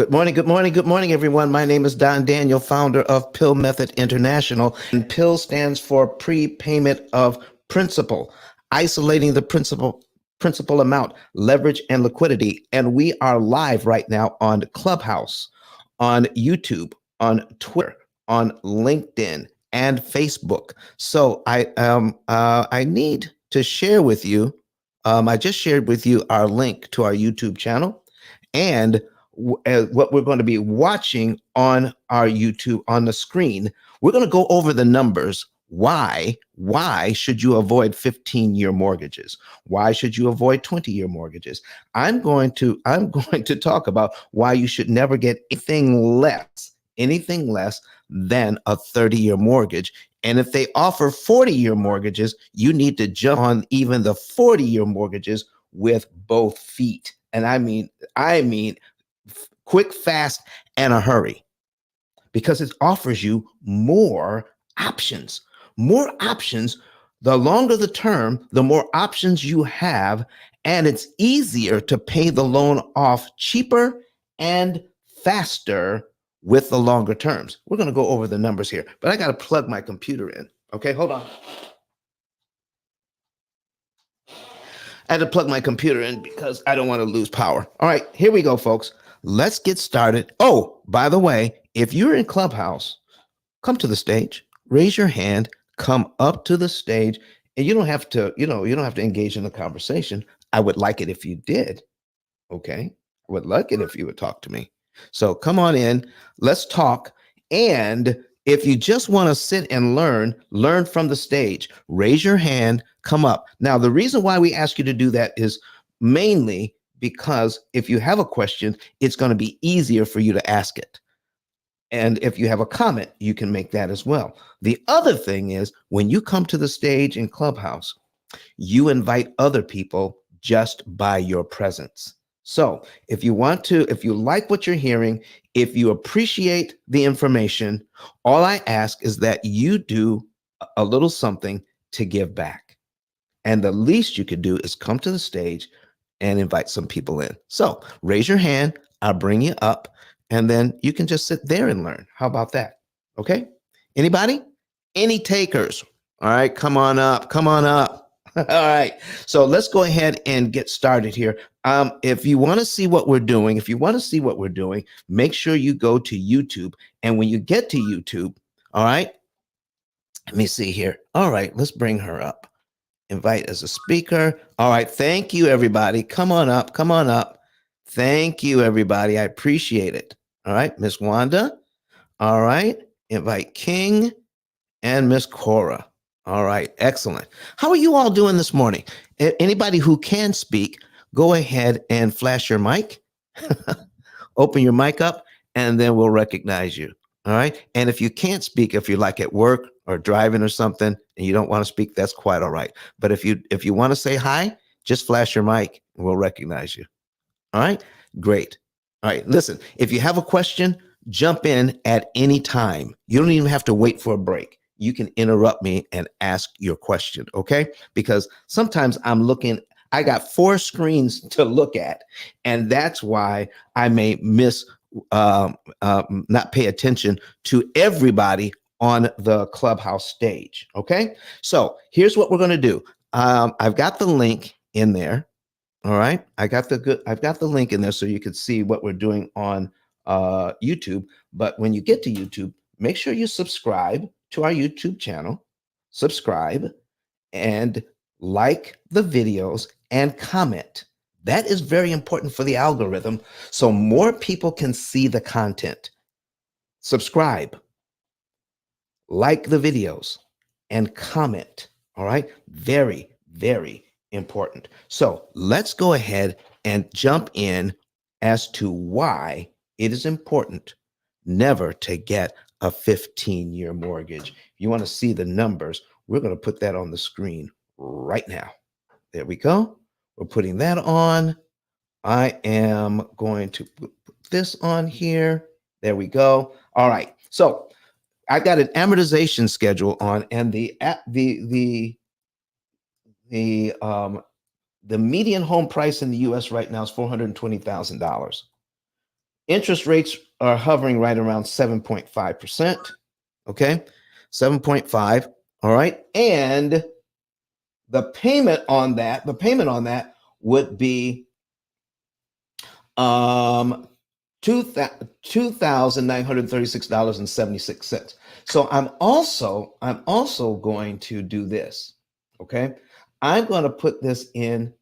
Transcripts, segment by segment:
Good morning, good morning, good morning, everyone. My name is Don Daniel, founder of P.I.L.L Method International. And P.I.L.L stands for prepayment of principal, isolating the principal amount, leverage, and liquidity. And we are live right now on Clubhouse, on YouTube, on Twitter, on LinkedIn, and Facebook. So I need to share with you. I just shared with you our link to our YouTube channel and what we're going to be watching on our YouTube on the screen. We're going to go over the numbers. Why should you avoid 15-year mortgages? Why should you avoid 20-year mortgages? I'm going to talk about why you should never get anything less than a 30-year mortgage. And if they offer 40-year mortgages, you need to jump on even the 40-year mortgages with both feet. And I mean quick, fast, and a hurry, because it offers you more options. More options. The longer the term, the more options you have, and it's easier to pay the loan off cheaper and faster with the longer terms. We're going to go over the numbers here, but I got to plug my computer in. Okay, hold on. I had to plug my computer in because I don't want to lose power. All right, here we go, folks. Let's get started. Oh, by the way, if you're in Clubhouse, come to the stage, raise your hand, come up to the stage, and you don't have to, you don't have to engage in the conversation. I would like it if you did. Okay. I would like it if you would talk to me. So come on in, let's talk. And if you just want to sit and learn from the stage, raise your hand, come up. Now, the reason why we ask you to do that is mainly because if you have a question, it's going to be easier for you to ask it. And if you have a comment, you can make that as well. The other thing is when you come to the stage in Clubhouse, you invite other people just by your presence. So if you like what you're hearing, if you appreciate the information, all I ask is that you do a little something to give back. And the least you could do is come to the stage and invite some people in. So raise your hand, I'll bring you up, and then you can just sit there and learn. How about that? Okay? Anybody? Any takers? All right, come on up, come on up. All right, so let's go ahead and get started here. If you want to see what we're doing, make sure you go to YouTube. And when you get to YouTube, all right, let me see here. All right, let's bring her up. Invite as a speaker. All right, thank you, everybody. Come on up, come on up. Thank you, everybody. I appreciate it. All right, Miss Wanda. All right, invite King and Miss Cora. All right, excellent. How are you all doing this morning? Anybody who can speak, go ahead and flash your mic, open your mic up, and then we'll recognize you. All right. And if you can't speak, if you're like at work or driving or something and you don't want to speak, that's quite all right. But if you want to say hi, just flash your mic and we'll recognize you. All right. Great. All right. Listen, if you have a question, jump in at any time. You don't even have to wait for a break. You can interrupt me and ask your question, okay? Because sometimes I got 4 screens to look at, and that's why I may not pay attention to everybody on the Clubhouse stage, okay? So here's what we're gonna do. I've got the link in there. All right, I've got the link in there so you can see what we're doing on YouTube. But when you get to YouTube, make sure you subscribe to our YouTube channel, subscribe, and like the videos and comment. That is very important for the algorithm so more people can see the content. Subscribe, like the videos, and comment. All right, very, very important. So let's go ahead and jump in as to why it is important never to get a 15-year mortgage. You want to see the numbers, we're going to put that on the screen right now. There we go. We're putting that on. I am going to put this on here. There we go. All right. So I got an amortization schedule on, and the median home price in the U.S. right now is $420,000. Interest rates are hovering right around 7.5%. Okay. 7.5. All right. And the payment on that would be um $2,936.76. So I'm also going to do this. Okay. I'm going to put this in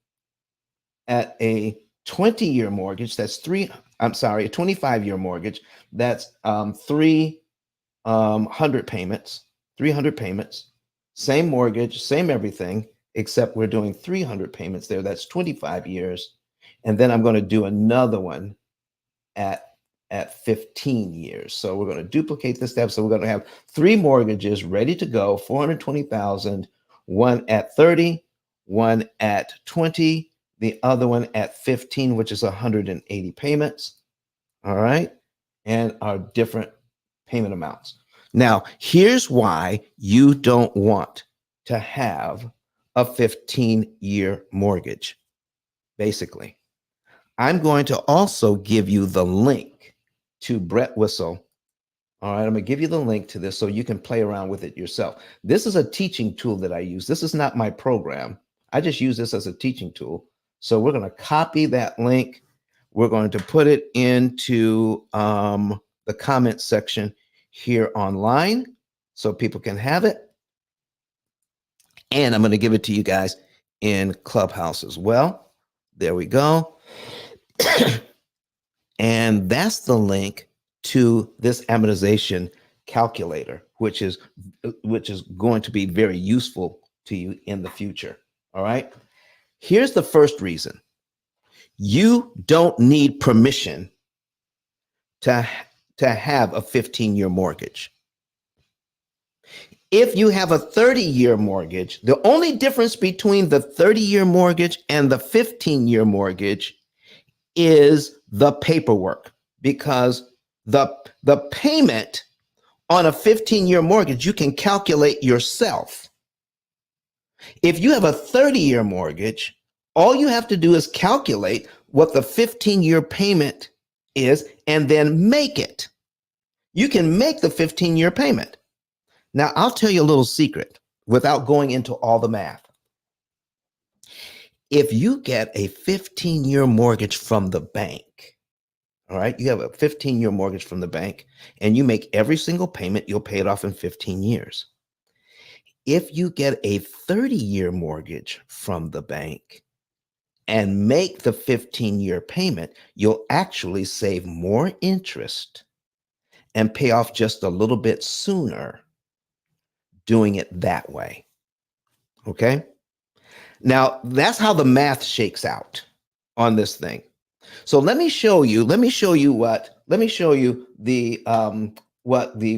at a 20-year mortgage. That's a 25-year mortgage. That's 300 payments, 300 payments, same mortgage, same everything, except we're doing 300 payments there. That's 25 years. And then I'm going to do another one at 15 years. So we're going to duplicate this step. So we're going to have three mortgages ready to go, 420,000, one at 30, one at 20, the other one at 15, which is 180 payments. All right. And our different payment amounts. Now, here's why you don't want to have a 15-year mortgage. Basically, I'm going to also give you the link to Brett Whistle. All right, I'm going to give you the link to this so you can play around with it yourself. This is a teaching tool that I use. This is not my program. I just use this as a teaching tool. So we're going to copy that link. We're going to put it into the comment section here online so people can have it. And I'm going to give it to you guys in Clubhouse as well. There we go. And that's the link to this amortization calculator, which is going to be very useful to you in the future. All right. Here's the first reason. You don't need permission to have a 15-year mortgage. If you have a 30-year mortgage, the only difference between the 30-year mortgage and the 15-year mortgage is the paperwork, because the payment on a 15-year mortgage you can calculate yourself. If you have a 30-year mortgage, all you have to do is calculate what the 15-year payment is and then make it. You can make the 15-year payment. Now, I'll tell you a little secret without going into all the math. If you get a 15-year mortgage from the bank, all right, you have a 15-year mortgage from the bank and you make every single payment, you'll pay it off in 15 years. If you get a 30-year mortgage from the bank and make the 15-year payment, you'll actually save more interest and pay off just a little bit sooner doing it that way. Okay? Now, that's how the math shakes out on this thing. So let me show you what the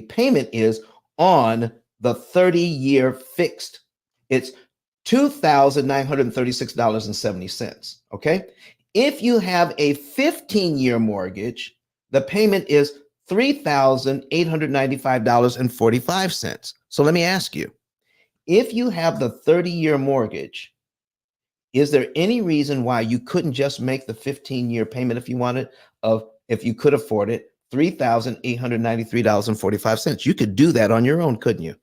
payment is on the 30-year fixed. It's $2,936.70. Okay. If you have a 15-year mortgage, the payment is $3,895.45. So let me ask you, if you have the 30-year mortgage, is there any reason why you couldn't just make the 15-year payment if you wanted, if you could afford it, $3,893.45? You could do that on your own, couldn't you?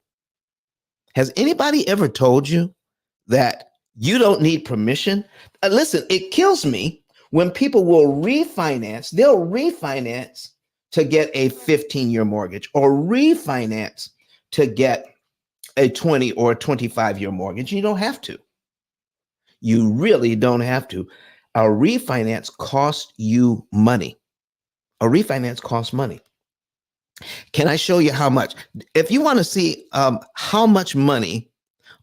Has anybody ever told you that you don't need permission? Listen, it kills me when people will refinance. They'll refinance to get a 15-year mortgage or refinance to get a 20 or 25-year mortgage. You don't have to. You really don't have to. A refinance costs you money. A refinance costs money. Can I show you how much? If you want to see how much money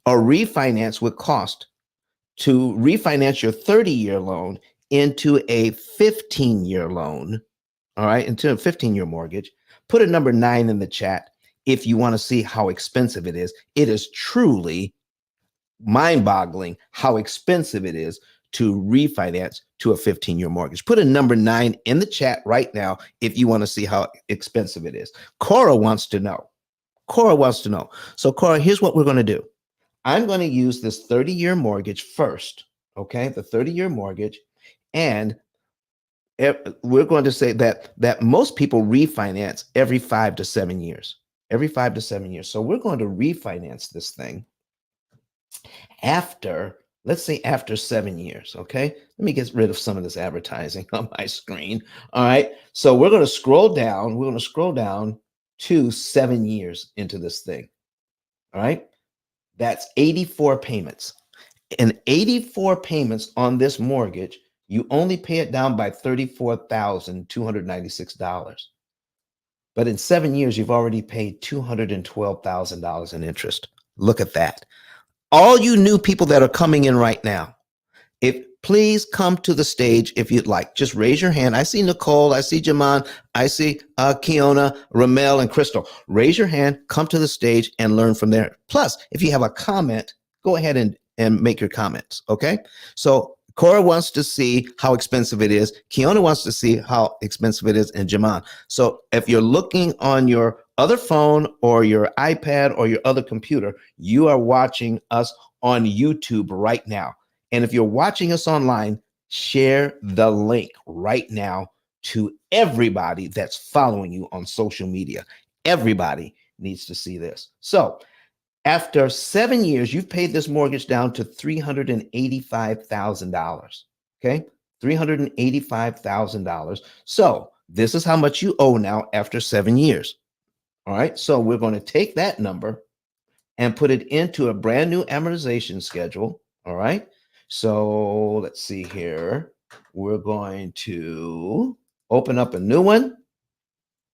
a refinance would cost to refinance your 30-year loan into a 15-year loan, all right, into a 15-year mortgage, put a number 9 in the chat if you want to see how expensive it is. It is truly mind-boggling how expensive it is to refinance to a 15-year mortgage. Put a number 9 in the chat right now if you want to see how expensive it is. Cora wants to know. So Cora, here's what we're going to do. I'm going to use this 30-year mortgage first, okay? The 30-year mortgage. And we're going to say that most people refinance every 5 to 7 years. Every 5 to 7 years. So we're going to refinance this thing after, let's say after 7 years. Okay. Let me get rid of some of this advertising on my screen. All right. So we're going to scroll down. We're going to scroll down to 7 years into this thing. All right. That's 84 payments. And 84 payments on this mortgage, you only pay it down by $34,296. But in 7 years, you've already paid $212,000 in interest. Look at that. All you new people that are coming in right now, if please come to the stage if you'd like. Just raise your hand. I see Nicole, I see Jaman, I see Kiona, Ramel, and Crystal. Raise your hand, come to the stage, and learn from there. Plus, if you have a comment, go ahead and make your comments. Okay. So Cora wants to see how expensive it is. Kiona wants to see how expensive it is, and Jaman. So if you're looking on your other phone or your iPad or your other computer, you are watching us on YouTube right now. And if you're watching us online, share the link right now to everybody that's following you on social media. Everybody needs to see this. So after 7 years, you've paid this mortgage down to $385,000. Okay. $385,000. So this is how much you owe now after 7 years. All right. So we're going to take that number and put it into a brand new amortization schedule. All right. So let's see here. We're going to open up a new one.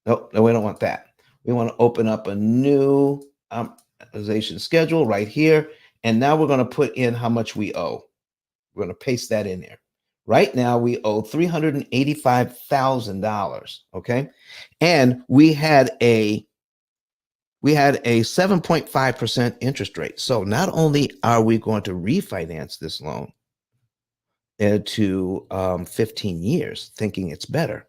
Nope, no, we don't want that. We want to open up a new amortization schedule right here. And now we're going to put in how much we owe. We're going to paste that in there. Right now, we owe $385,000. Okay. And we had a 7.5% interest rate. So not only are we going to refinance this loan to 15 years, thinking it's better.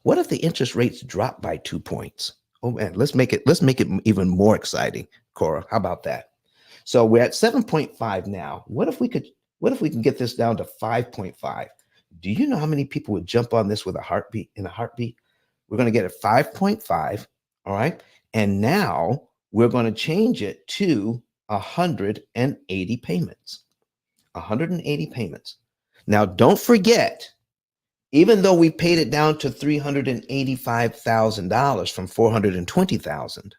What if the interest rates drop by 2 points? Oh man, let's make it even more exciting, Cora. How about that? So we're at 7.5 now. What if we can get this down to 5.5? Do you know how many people would jump on this with a heartbeat? We're going to get it 5.5. All right. And now we're going to change it to 180 payments. 180 payments. Now, don't forget, even though we paid it down to $385,000 from $420,000,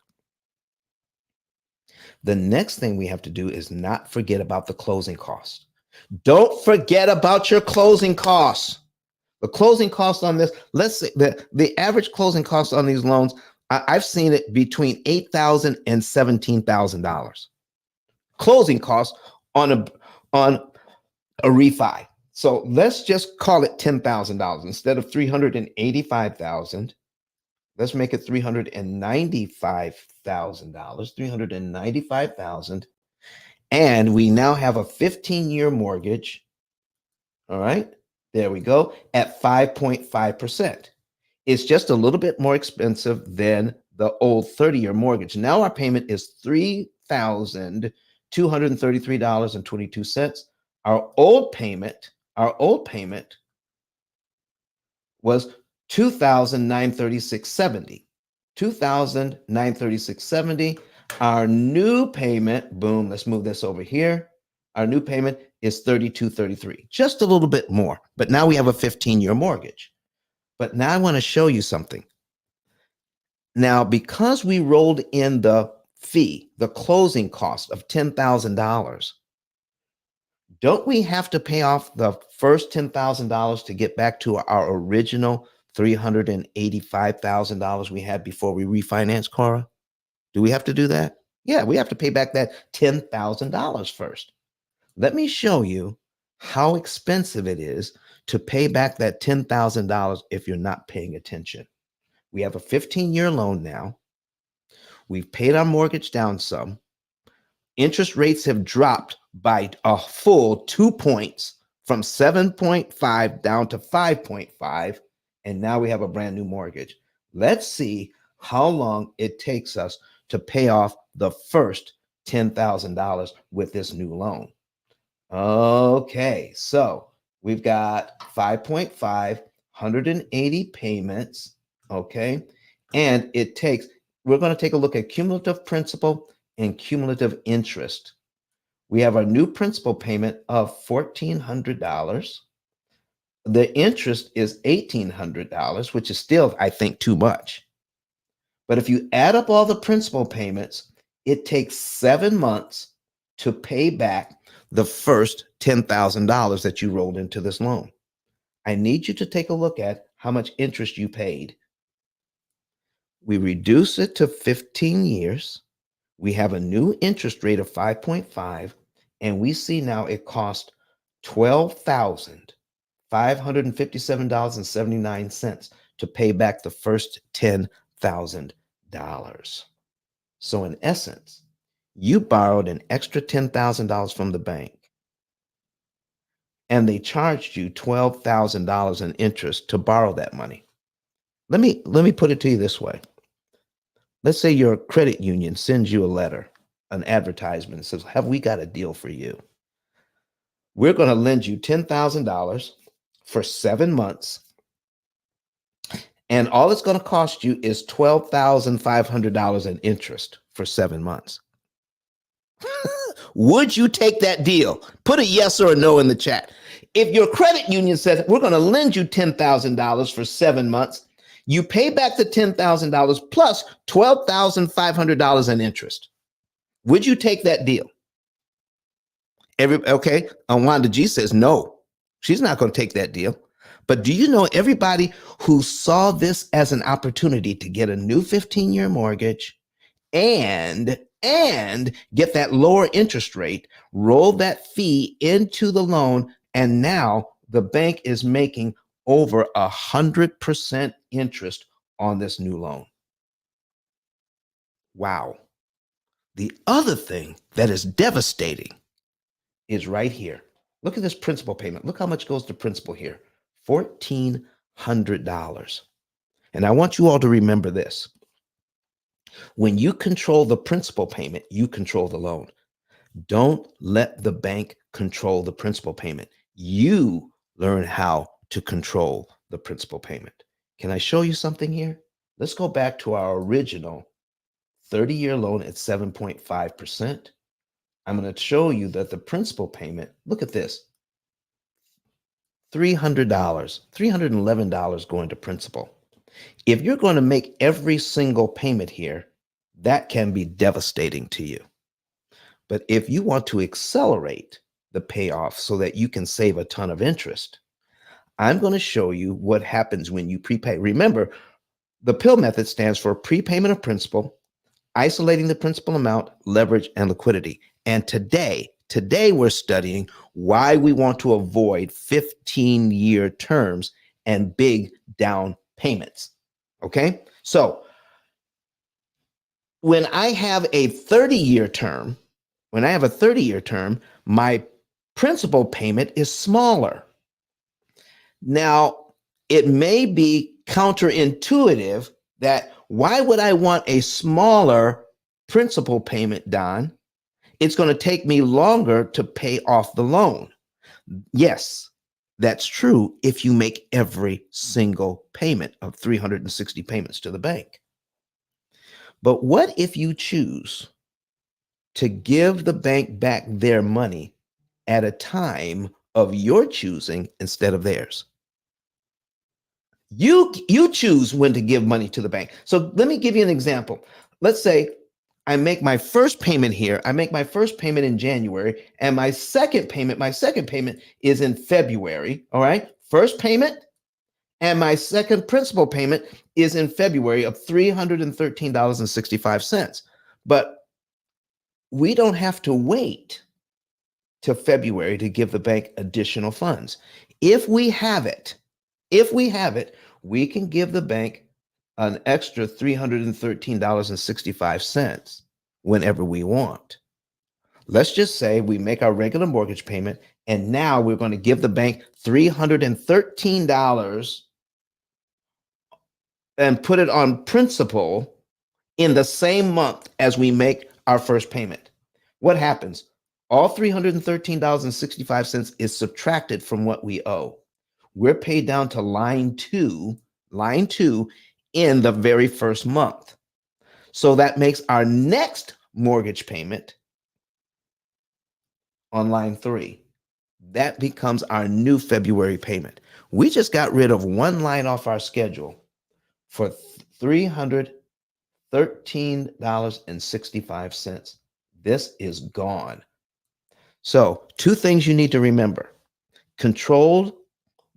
the next thing we have to do is not forget about the closing costs. Don't forget about your closing costs. The closing cost on this, let's say the average closing cost on these loans, I've seen it between $8,000 and $17,000. Closing costs on a refi. So let's just call it $10,000 instead of $385,000. Let's make it $395,000. $395,000, and we now have a 15-year mortgage. All right, there we go at 5.5%. It's just a little bit more expensive than the old 30-year mortgage. Now our payment is $3,233.22. Our old payment was $2,936.70. $2,936.70. Our new payment, boom, let's move this over here. Our new payment is $32.33, just a little bit more. But now we have a 15-year mortgage. But now I want to show you something. Now, because we rolled in the fee, the closing cost of $10,000, don't we have to pay off the first $10,000 to get back to our original $385,000 we had before we refinanced, Cora? Do we have to do that? Yeah, we have to pay back that $10,000 first. Let me show you how expensive it is to pay back that $10,000 if you're not paying attention. We have a 15-year loan now. We've paid our mortgage down some. Interest rates have dropped by a full 2 points from 7.5 down to 5.5. And now we have a brand new mortgage. Let's see how long it takes us to pay off the first $10,000 with this new loan. Okay, so we've got 5.5, 180 payments, okay? And we're going to take a look at cumulative principal and cumulative interest. We have our new principal payment of $1,400. The interest is $1,800, which is still, I think, too much. But if you add up all the principal payments, it takes 7 months to pay back the first $10,000 that you rolled into this loan. I need you to take a look at how much interest you paid. We reduce it to 15 years. We have a new interest rate of 5.5, and we see now it costs $12,557.79 to pay back the first $10,000. So in essence, you borrowed an extra $10,000 from the bank, and they charged you $12,000 in interest to borrow that money. Let me put it to you this way. Let's say your credit union sends you a letter, an advertisement, says, "Have we got a deal for you? We're going to lend you $10,000 for 7 months, and all it's going to cost you is $12,500 in interest for 7 months." Would you take that deal? Put a yes or a no in the chat. If your credit union says, "We're going to lend you $10,000 for 7 months, you pay back the $10,000 plus $12,500 in interest," would you take that deal? Okay, Wanda G says no. She's not going to take that deal. But do you know everybody who saw this as an opportunity to get a new 15-year mortgage and get that lower interest rate, roll that fee into the loan, and now the bank is making over 100% interest on this new loan? Wow. The other thing that is devastating is right here. Look at this principal payment. Look how much goes to principal here. $1,400. And I want you all to remember this. When you control the principal payment, you control the loan. Don't let the bank control the principal payment. You learn how to control the principal payment. Can I show you something here? Let's go back to our original 30-year loan at 7.5%. I'm going to show you that the principal payment, look at this, $300, $311 going to principal. If you're going to make every single payment here, that can be devastating to you. But if you want to accelerate the payoff so that you can save a ton of interest, I'm going to show you what happens when you prepay. Remember, the P.I.L.L method stands for prepayment of principal, isolating the principal amount, leverage, and liquidity. And today we're studying why we want to avoid 15-year terms and big down payments. Okay? So when I have a 30-year term, my principal payment is smaller. Now, it may be counterintuitive that why would I want a smaller principal payment, Don? It's going to take me longer to pay off the loan. Yes, that's true if you make every single payment of 360 payments to the bank. But what if you choose to give the bank back their money at a time of your choosing instead of theirs? You choose when to give money to the bank. So let me give you an example. Let's say I make my first payment here. I make my first payment in January, and my second payment is in February. All right. First payment and my second principal payment is in February of $313.65. But we don't have to wait till February to give the bank additional funds. If we have it, we can give the bank an extra $313.65 whenever we want. Let's just say we make our regular mortgage payment, and now we're going to give the bank $313 and put it on principal in the same month as we make our first payment. What happens? All $313.65 is subtracted from what we owe. We're paid down to line two in the very first month. So that makes our next mortgage payment on line three. That becomes our new February payment. We just got rid of one line off our schedule for $313.65. This is gone. So, two things you need to remember: control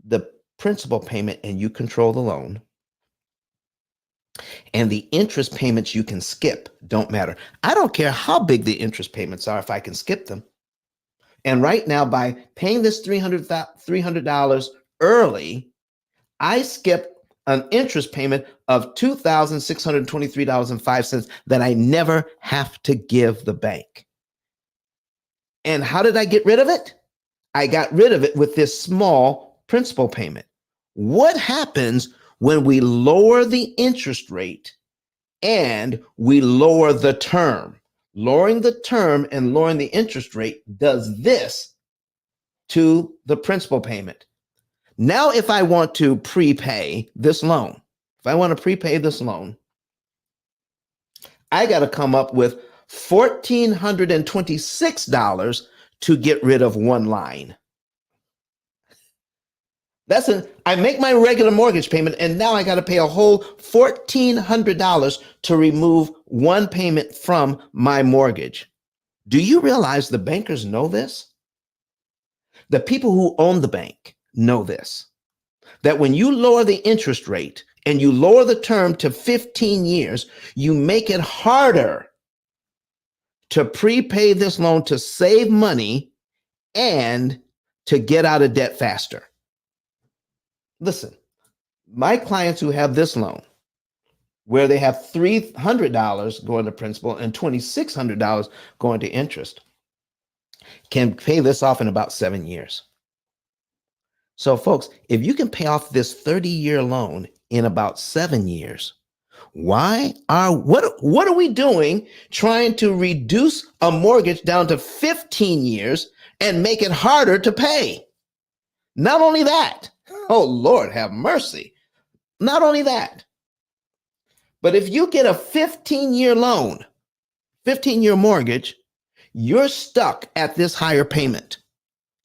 the principal payment and you control the loan. And the interest payments you can skip don't matter. I don't care how big the interest payments are if I can skip them. And right now, by paying this $300 early, I skip an interest payment of $2,623.05 that I never have to give the bank. And how did I get rid of it? I got rid of it with this small principal payment. What happens when we lower the interest rate and we lower the term? Lowering the term and lowering the interest rate does this to the principal payment. Now, if I want to prepay this loan, I got to come up with $1,426 to get rid of one line. I make my regular mortgage payment, and now I got to pay a whole $1,400 to remove one payment from my mortgage. Do you realize the bankers know this? The people who own the bank know this, that when you lower the interest rate and you lower the term to 15 years, you make it harder to prepay this loan, to save money, and to get out of debt faster. Listen, my clients who have this loan, where they have $300 going to principal and $2,600 going to interest, can pay this off in about 7 years. So, folks, if you can pay off this 30-year loan in about 7 years, what are we doing trying to reduce a mortgage down to 15 years and make it harder to pay? Not only that, oh Lord, have mercy. Not only that, but if you get a 15-year loan, 15-year mortgage, you're stuck at this higher payment.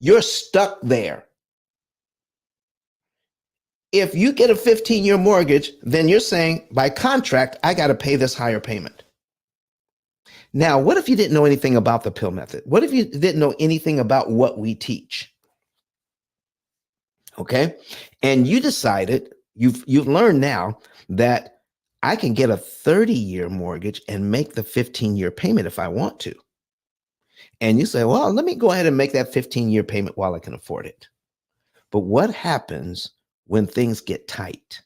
You're stuck there. If you get a 15-year mortgage, then you're saying, by contract, I got to pay this higher payment. Now, what if you didn't know anything about the P.I.L.L method? What if you didn't know anything about what we teach? Okay. And you decided, you've learned now that I can get a 30-year mortgage and make the 15-year payment if I want to. And you say, well, let me go ahead and make that 15-year payment while I can afford it. But what happens when things get tight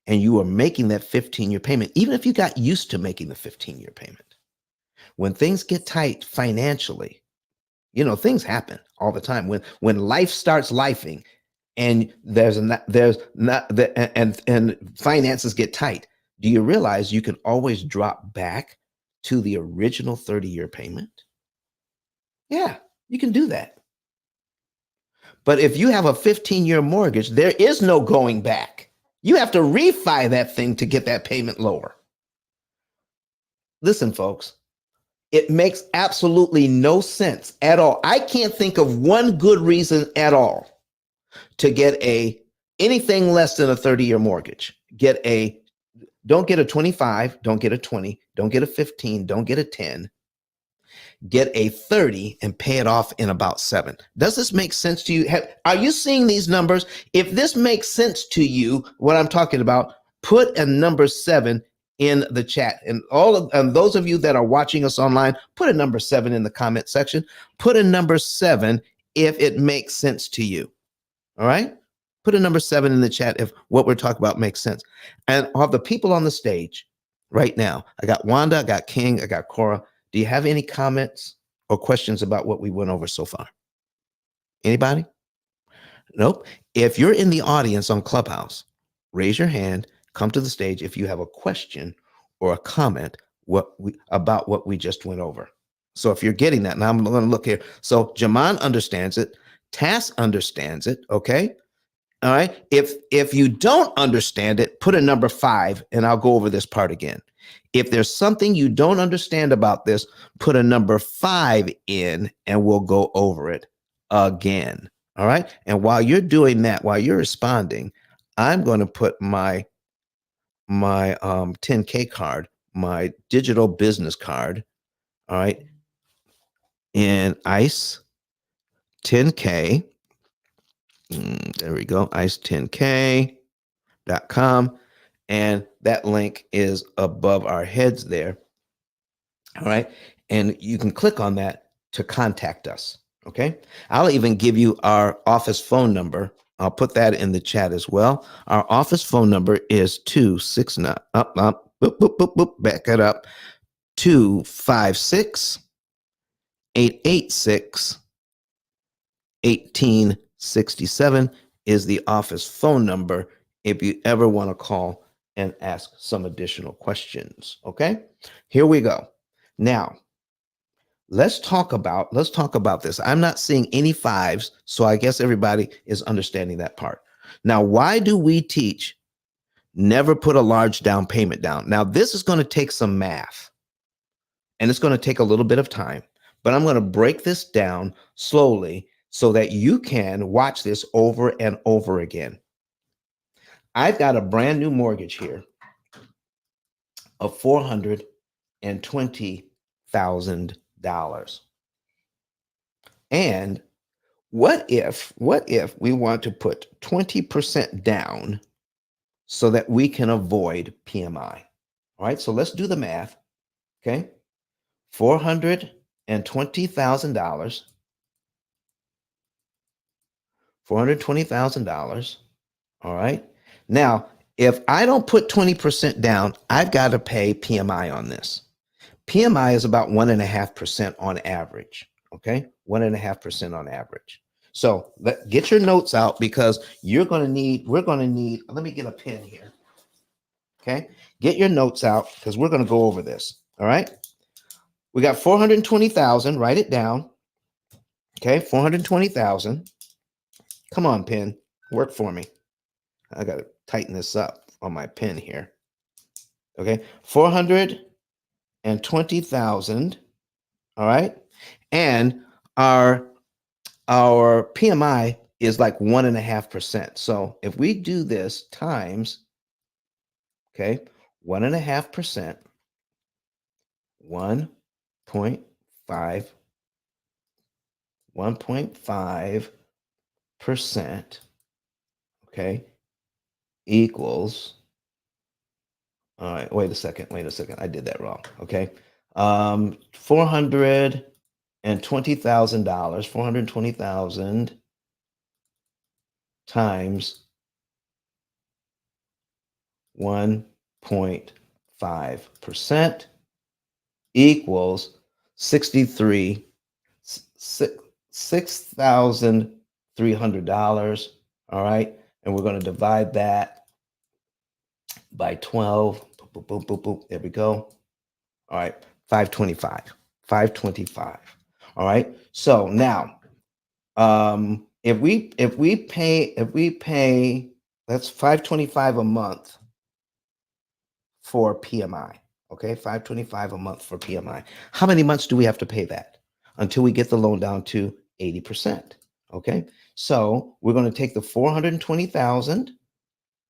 and you are making that 15-year payment, even if you got used to making the 15-year payment? When things get tight financially, things happen all the time. When life starts lifing and and finances get tight, do you realize you can always drop back to the original 30-year payment? Yeah, you can do that. But if you have a 15-year mortgage, there is no going back. You have to refi that thing to get that payment lower. Listen, folks, it makes absolutely no sense at all. I can't think of one good reason at all to get anything less than a 30-year mortgage. Don't get a 25, don't get a 20, don't get a 15, don't get a 10. Get a 30 and pay it off in about 7. Does this make sense to you? Are you seeing these numbers? If this makes sense to you, what I'm talking about, put a number 7 in the chat. And those of you that are watching us online, put a number 7 in the comment section. Put a number 7 if it makes sense to you. All right? Put a number 7 in the chat if what we're talking about makes sense. And of the people on the stage right now, I got Wanda, I got King, I got Cora. Do you have any comments or questions about what we went over so far? Anybody? Nope. If you're in the audience on Clubhouse, raise your hand, come to the stage if you have a question or a comment about what we just went over. So if you're getting that, now I'm going to look here. So Jaman understands it. Task understands it. Okay. All right. If you don't understand it, put a number 5, and I'll go over this part again. If there's something you don't understand about this, put a number 5 in, and we'll go over it again. All right. And while you're doing that, while you're responding, I'm going to put my 10K card, my digital business card, all right, in ICE 10K. There we go, ice10k.com. And that link is above our heads there. All right. And you can click on that to contact us. Okay. I'll even give you our office phone number. I'll put that in the chat as well. Our office phone number is 269 boop, boop, boop, boop, back it up, 256 886 1867 is the office phone number if you ever want to call and ask some additional questions. Okay, here we go. Now, let's talk about this. I'm not seeing any 5s, so I guess everybody is understanding that part. Now, why do we teach never put a large down payment down? Now, this is going to take some math, and it's going to take a little bit of time, but I'm going to break this down slowly so that you can watch this over and over again. I've got a brand new mortgage here of $420,000. And what if we want to put 20% down so that we can avoid PMI? All right, so let's do the math. Okay, $420,000. $420,000. All right. Now, if I don't put 20% down, I've got to pay PMI on this. PMI is about 1.5% on average. Okay. 1.5% on average. So get your notes out because we're going to need, let me get a pen here. Okay. Get your notes out because we're going to go over this. All right. We got 420,000. Write it down. Okay. 420,000. Come on, pen. Work for me. I got to tighten this up on my pen here. Okay, 420,000. All right, and our PMI is like 1.5%. So if we do this times, okay, 1.5%, 1.5, 1.5%, okay, equals. All right, wait a second. I did that wrong. Okay. $420,000, 420,000 times 1.5% equals 6,300. All right. And we're going to divide that by 12. Boop, boop, boop, boop. There we go. All right, 525. 525. All right. So now, if we pay, that's 525 a month for PMI. Okay, 525 a month for PMI. How many months do we have to pay that until we get the loan down to 80%? Okay, so we're going to take the 420,000.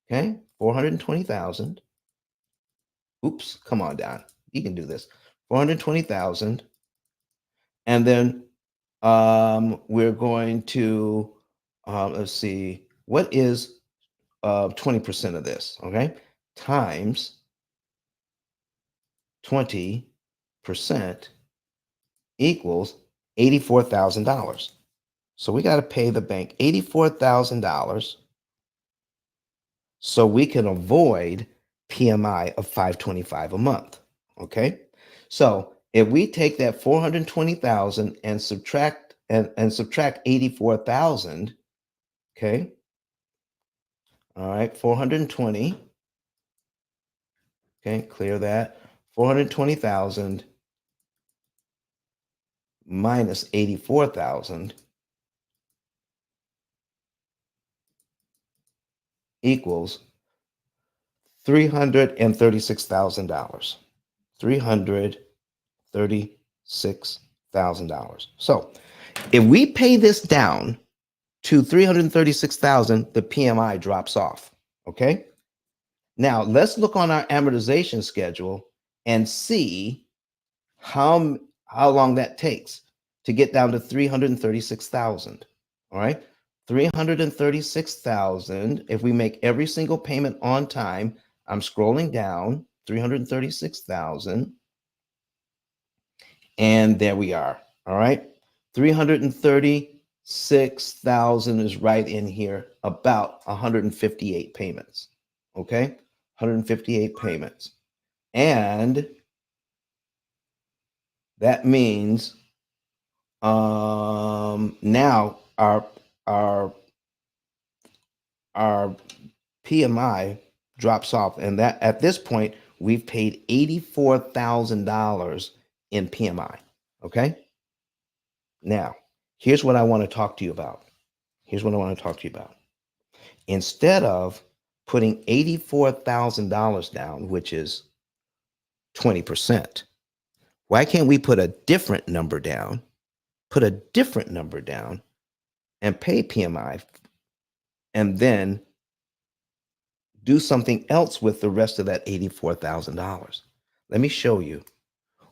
Okay, 420,000. Oops, come on, Don. You can do this. 420,000. And then we're going to, let's see, what is 20% of this? Okay, times 20% equals $84,000. So we got to pay the bank $84,000 so we can avoid PMI of 525 a month. Okay, so if we take that 420,000 and subtract 84,000, okay, all right, 420, okay, clear that, 420,000 minus 84,000 equals $336,000. $336,000. So if we pay this down to 336,000, the PMI drops off. Okay. Now let's look on our amortization schedule and see how how long that takes to get down to 336,000. All right. 336,000. If we make every single payment on time, I'm scrolling down, 336,000. And there we are. All right. 336,000 is right in here, about 158 payments. Okay. 158 payments. And that means now our our PMI drops off, and that at this point we've paid $84,000 in PMI. Okay. Now, here's what I want to talk to you about. Here's what I want to talk to you about. Instead of putting $84,000 down, which is 20%, why can't we put a different number down? Put a different number down and pay PMI, and then do something else with the rest of that $84,000. Let me show you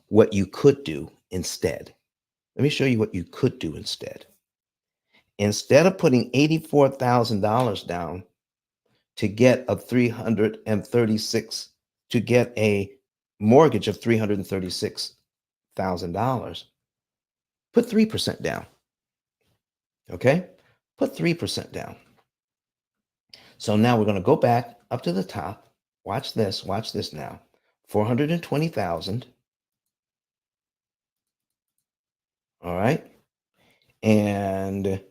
what you could do instead. Let me show you what you could do instead. Instead of putting $84,000 down to get a 336 to get a mortgage of $336,000, put 3% down. Okay? Put 3% down. So now we're going to go back up to the top. Watch this now. 420,000. All right? And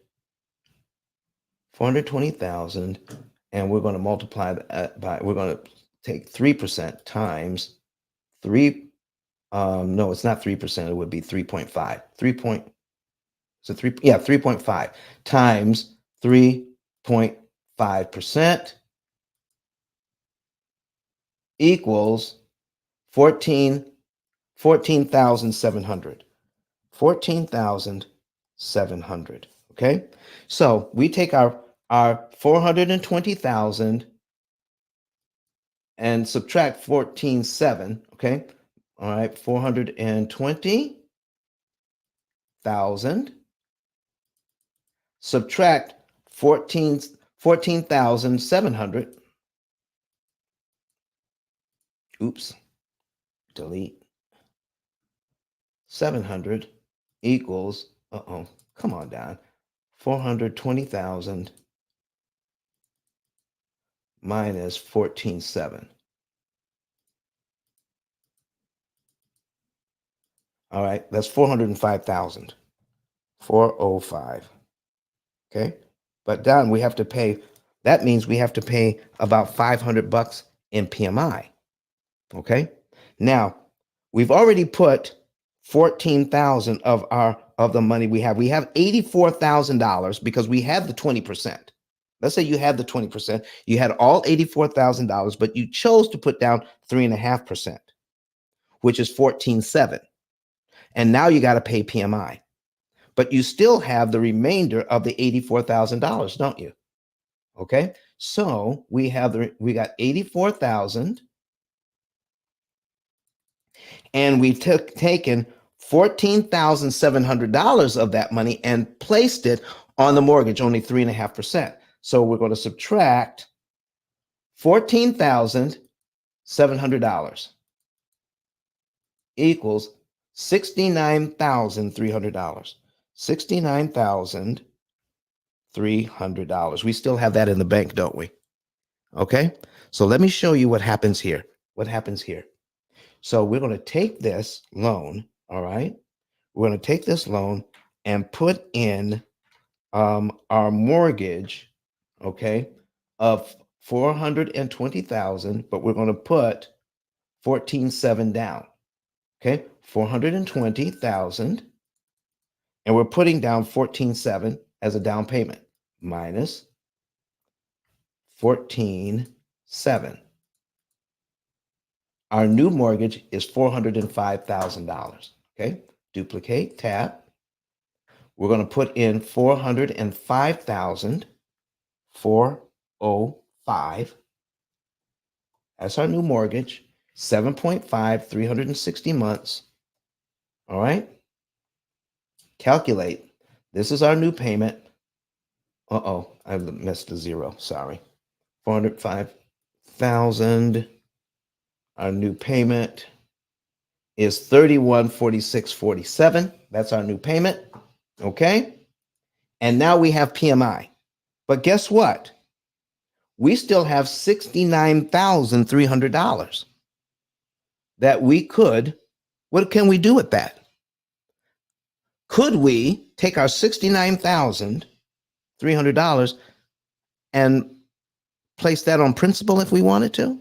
420,000, and we're going to multiply that by, we're going to take 3% times 3. No, it's not 3%. It would be 3.5. 3.5 times 3.5% equals 14,700. 14,700. Okay. So we take our 420,000 and subtract 14,700. Okay. All right. 420,000 subtract 14,700. Oops. Delete. 700 equals, come on, Don. 420,000 minus 14,700. All right, that's 405,000. 405. Okay, but Don, we have to pay. That means we have to pay about $500 in PMI. Okay, now we've already put 14,000 of the money we have. We have $84,000 because we had the 20%. Let's say you had the 20%. You had all $84,000, but you chose to put down 3.5%, which is 14,700. And now you got to pay PMI. But you still have the remainder of the $84,000, don't you? Okay. So we got 84,000, and we've taken $14,700 of that money and placed it on the mortgage, only 3.5%. So we're going to subtract $14,700 equals $69,300. $69,300. We still have that in the bank, don't we? Okay. So let me show you what happens here. What happens here? So we're going to take this loan. All right. We're going to take this loan and put in our mortgage, okay, of 420,000, but we're going to put 14,700 down. Okay, 420,000, and we're putting down 14,700 as a down payment minus 14,700. Our new mortgage is $405,000. Okay, duplicate, tab. We're going to put in 405,000, 405. That's our new mortgage, 7.5, 360 months. All right. Calculate. This is our new payment. I missed a zero. Sorry. 405,000. Our new payment is 3146.47. That's our new payment. Okay. And now we have PMI. But guess what? We still have $69,300 that we could. What can we do with that? Could we take our $69,300 and place that on principal if we wanted to?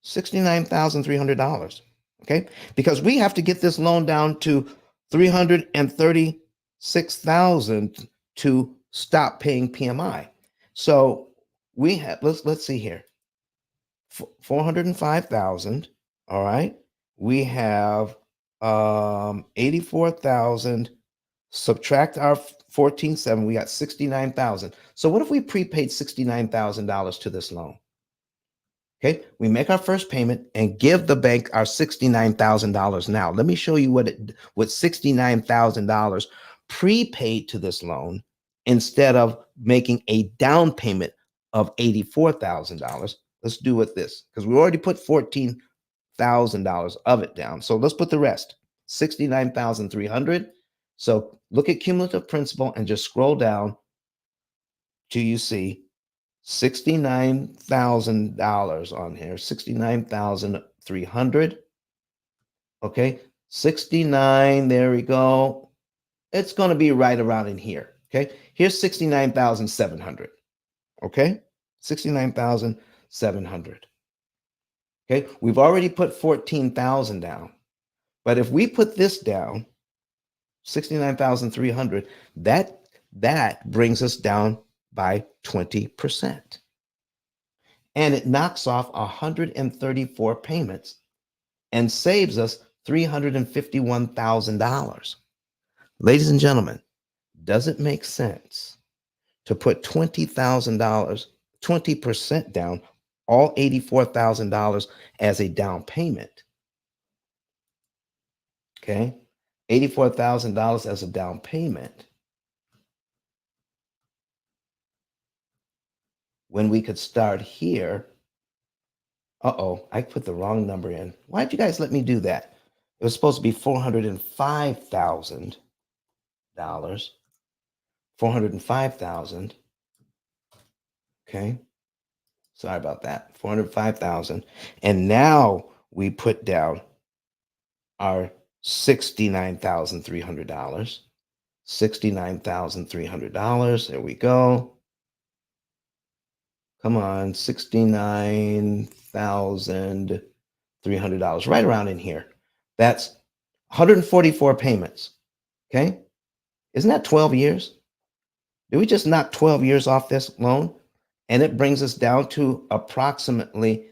$69,300. Okay, because we have to get this loan down to 336,000 to stop paying PMI. So we have, let's see here, 405,000. All right, we have 84,000. Subtract our 14,700, we got 69,000. So what if we prepaid $69,000 to this loan? Okay, we make our first payment and give the bank our $69,000 now. Let me show you what $69,000 prepaid to this loan instead of making a down payment of $84,000. Let's do with this because we already put $14,000 of it down. So let's put the rest, 69,300. So look at cumulative principal and just scroll down till you see $69,000 on here, 69,300. Okay, 69, there we go. It's going to be right around in here. Okay, here's 69,700. Okay, 69,700. Okay, we've already put 14,000 down. But if we put this down, 69,300, that brings us down by 20%. And it knocks off 134 payments and saves us $351,000. Ladies and gentlemen, does it make sense to put $20,000, 20% down, all $84,000 as a down payment? Okay, $84,000 as a down payment, when we could start here. I put the wrong number in. Why'd you guys let me do that? It was supposed to be $405,000. 405,000. Okay. Sorry about that. 405,000. And now we put down our $69,300. $69,300. There we go. Come on, $69,300, right around in here. That's 144 payments. Okay. Isn't that 12 years? Did we just knock 12 years off this loan? And it brings us down to approximately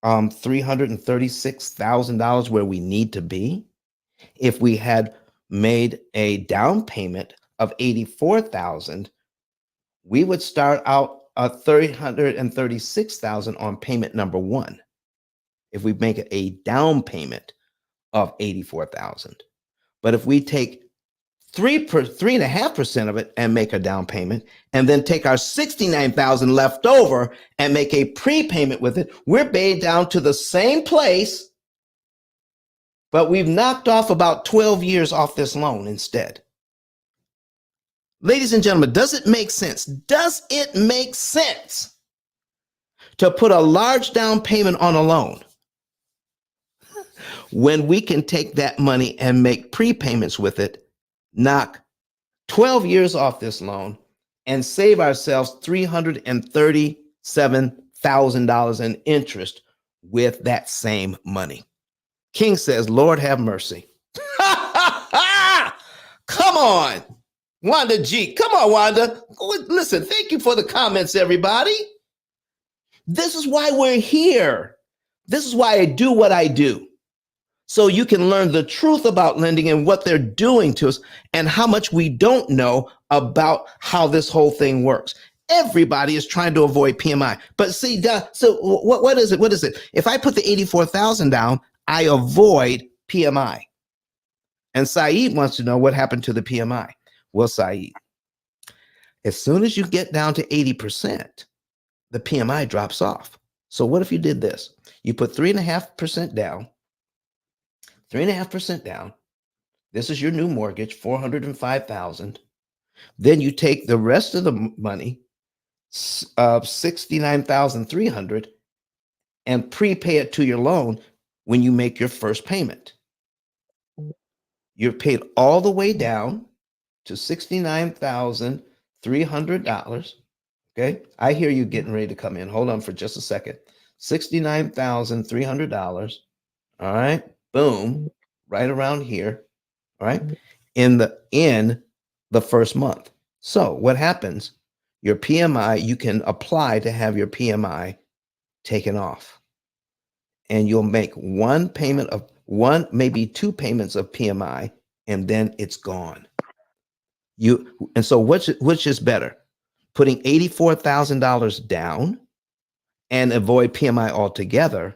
$336,000 where we need to be. If we had made a down payment of 84,000, we would start out at 336,000 on payment number one. If we make a down payment of 84,000, but if we take 3.5% of it and make a down payment, and then take our 69,000 left over and make a prepayment with it, we're paid down to the same place, but we've knocked off about 12 years off this loan instead. Ladies and gentlemen, does it make sense? Does it make sense to put a large down payment on a loan when we can take that money and make prepayments with it, knock 12 years off this loan, and save ourselves $337,000 in interest with that same money? King says, Lord have mercy. Come on, Wanda G. Come on, Wanda. Listen, thank you for the comments, everybody. This is why we're here. This is why I do what I do. So you can learn the truth about lending and what they're doing to us and how much we don't know about how this whole thing works. Everybody is trying to avoid PMI. But see, so what is it? What is it? If I put the 84,000 down, I avoid PMI. And Saeed wants to know what happened to the PMI. Well, Saeed, as soon as you get down to 80%, the PMI drops off. So what if you did this? You put 3.5% down, 3.5% down. This is your new mortgage, 405,000. Then you take the rest of the money, 69,300, and prepay it to your loan when you make your first payment. You're paid all the way down to $69,300. Okay, I hear you getting ready to come in. Hold on for just a second. $69,300. All right, boom, right around here. All right, in the first month. So what happens? Your PMI, you can apply to have your PMI taken off, and you'll make one payment of one, maybe two payments of PMI, and then it's gone. And so which is better? Putting $84,000 down and avoid PMI altogether,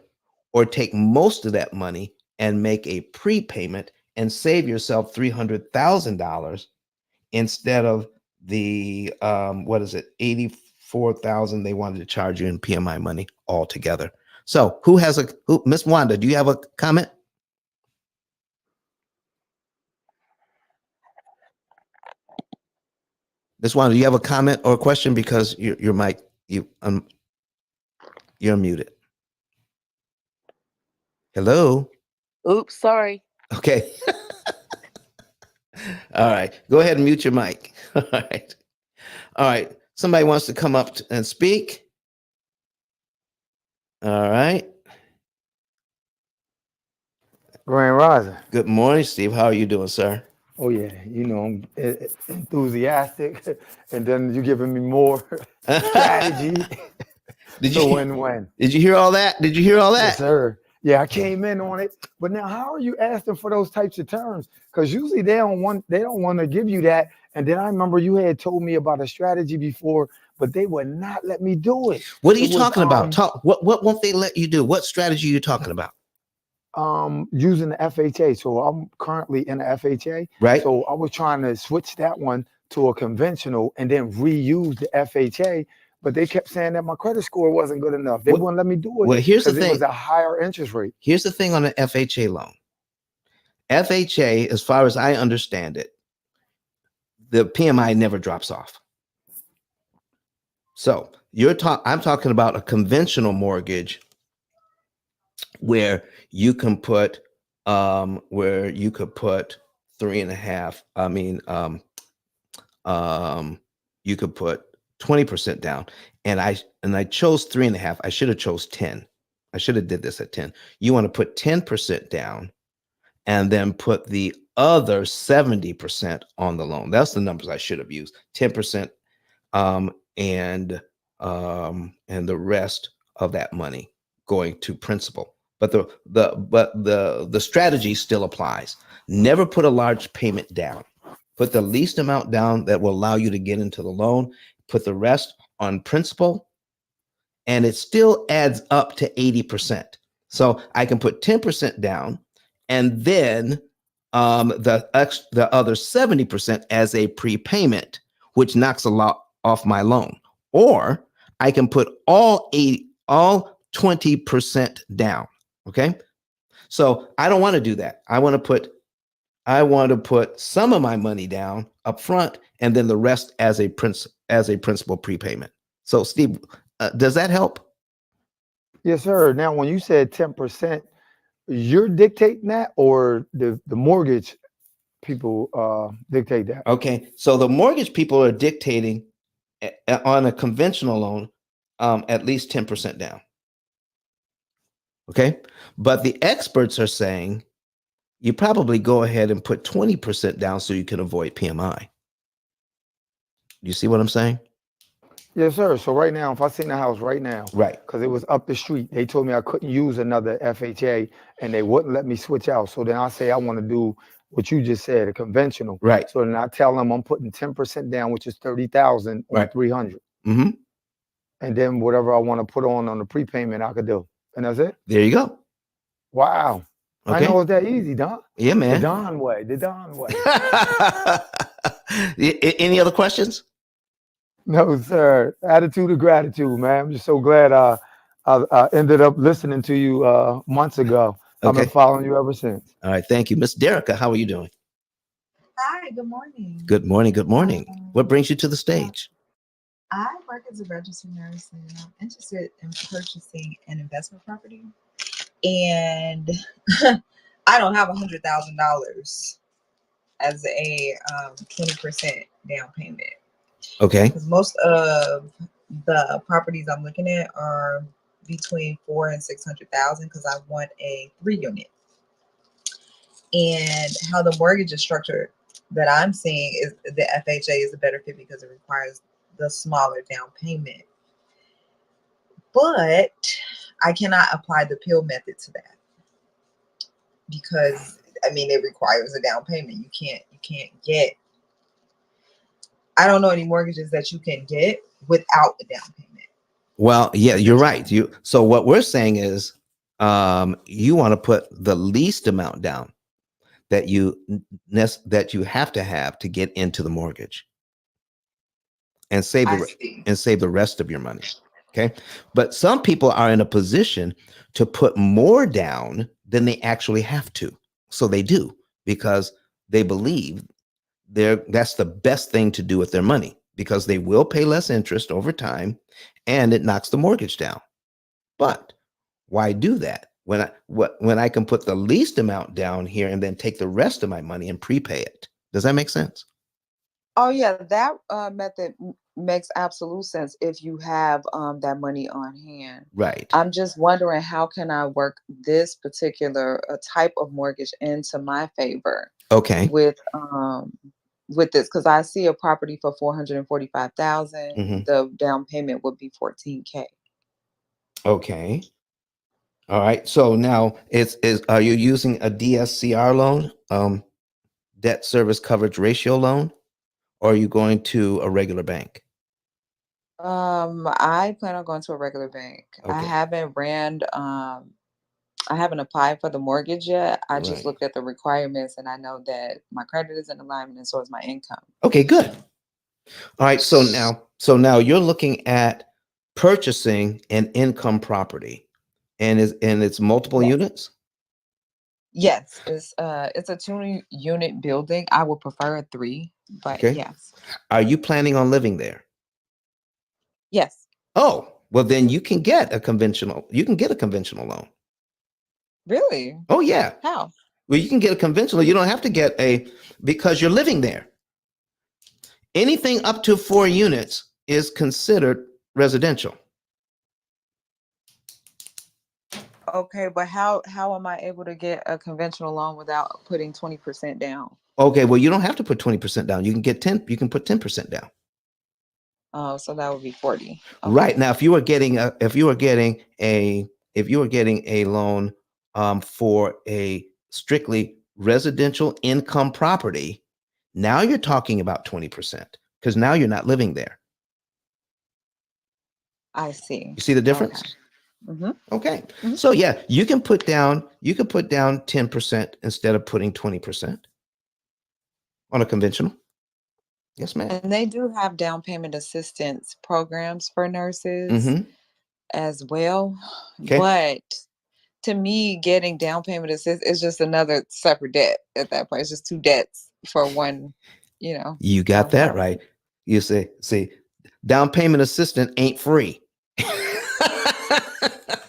or take most of that money and make a prepayment and save yourself $300,000 instead of the what is it, 84,000 they wanted to charge you in PMI money altogether. So who Miss Wanda, do you have a comment? Miss Wanda, do you have a comment or a question? Because your mic, you're muted. Hello. Oops, sorry. Okay. All right. Go ahead and mute your mic. All right. All right. Somebody wants to come up and speak. All right. Grand Rising. Good morning, Steve. How are you doing, sir? Oh yeah, I'm enthusiastic, and then you giving me more strategy. Did So you win-win. did you hear all that? Did you hear all Yes, that? sir. Yeah, I came in on it. But now, how are you asking for those types of terms? Because usually they don't want to give you that. And then I remember you had told me about a strategy before, but they would not let me do it. What are you It was talking about? What won't they let you do? What strategy are you talking about? Using the FHA. So I'm currently in the FHA. Right. So I was trying to switch that one to a conventional and then reuse the FHA, but they kept saying that my credit score wasn't good enough. They wouldn't let me do it. Well, here's the because it thing. was a higher interest rate. Here's the thing on an FHA loan. FHA, as far as I understand it, the PMI never drops off. So I'm talking about a conventional mortgage where you can put three and a half. I mean, you could put 20% down, and I chose 3.5. I should have chose 10. I should have did this at 10. You want to put 10% down, and then put the other 70% on the loan. That's the numbers I should have used. 10%, and the rest of that money going to principal. But the strategy still applies. Never put a large payment down. Put the least amount down that will allow you to get into the loan. Put the rest on principal, and it still adds up to 80%. So I can put 10% down, and then the other 70% as a prepayment, which knocks a lot off my loan. Or I can put all 20% down. Okay. So I don't want to do that. I want to put some of my money down up front, and then the rest as a principal prepayment. So Steve, does that help? Yes, sir. Now, when you said 10%, you're dictating that, or the mortgage people dictate that? Okay, so the mortgage people are dictating on a conventional loan at least 10% down. Okay, but the experts are saying you probably go ahead and put 20% down so you can avoid PMI. You see what I'm saying? Yes, sir. So right now, if I seen a house right now, Right. because it was up the street, they told me I couldn't use another FHA and they wouldn't let me switch out. So then I say I want to do what you just said, a conventional. Right. So then I tell them I'm putting 10% down, which is 30,000 on Right. 300. Mm-hmm. And then whatever I want to put on the prepayment, I could do. And that's it. There you go. Wow. I Okay. know it's that easy, Don. Yeah, The man. Don way, the Don way. Any other questions? No, sir. Attitude of gratitude, man. I'm just so glad I ended up listening to you months ago. I've been Okay. following you ever since. All right. Thank you. Miss Derica, how are you doing? Hi, good morning. Good morning. Good morning. What Um, brings you to the uh, stage? I work as a registered nurse and I'm interested in purchasing an investment property. And I don't have $100,000 as a 20% down payment Okay. because most of the properties I'm looking at are between 4 and 600,000 because I want a 3 unit. And how the mortgage is structured that I'm seeing is the FHA is a better fit because it requires the smaller down payment. But I cannot apply the P.I.L.L method to that because I mean it requires a down payment. You can't get, I don't know any mortgages that you can get without a down payment. Well, yeah, you're right. So what we're saying is you want to put the least amount down that that you have to get into the mortgage and I see. save the rest of your money. Okay. But some people are in a position to put more down than they actually have to. So they do because they believe that's the best thing to do with their money because they will pay less interest over time and it knocks the mortgage down. But why do that when I can put the least amount down here and then take the rest of my money and prepay it? Does that make sense? Oh yeah, that method makes absolute sense if you have that money on hand. Right. I'm just wondering how can I work this particular type of mortgage into my favor Okay. with with this because I see a property for 445,000. Hmm. The down payment would be 14K. Okay. All right. So now is are you using a DSCR loan, debt service coverage ratio loan, or are you going to a regular bank? I plan on going to a regular bank. Okay. I haven't applied for the mortgage yet. I just Right. looked at the requirements and I know that my credit is in alignment and so is my income. Okay, good. All right. So now you're looking at purchasing an income property and it's multiple Yes. units. Yes, it's a 2 unit building. I would prefer a 3, but Okay. yes. Are you planning on living there? Yes. Oh, well then you can get a conventional loan. Really? Oh yeah. How? Well, you can get a conventional. You don't have to get because you're living there. Anything up to 4 units is considered residential. Okay, but how am I able to get a conventional loan without putting 20% down? Okay, well, you don't have to put 20% down. You can get 10, you can put 10% down. Oh, so that would be 40. Right. Okay. Now, if you were getting a loan for a strictly residential income property, now you're talking about 20% because now you're not living there. I see. You see the Okay. difference? Mhm. Okay. Mhm. So yeah, you can put down 10% instead of putting 20% on a conventional. Yes, ma'am. And they do have down payment assistance programs for nurses Mm-hmm. as well. Okay. But to me, getting down payment assist is just another separate debt at that point. It's just two debts for You got one that person. right. You see, down payment assistant ain't free.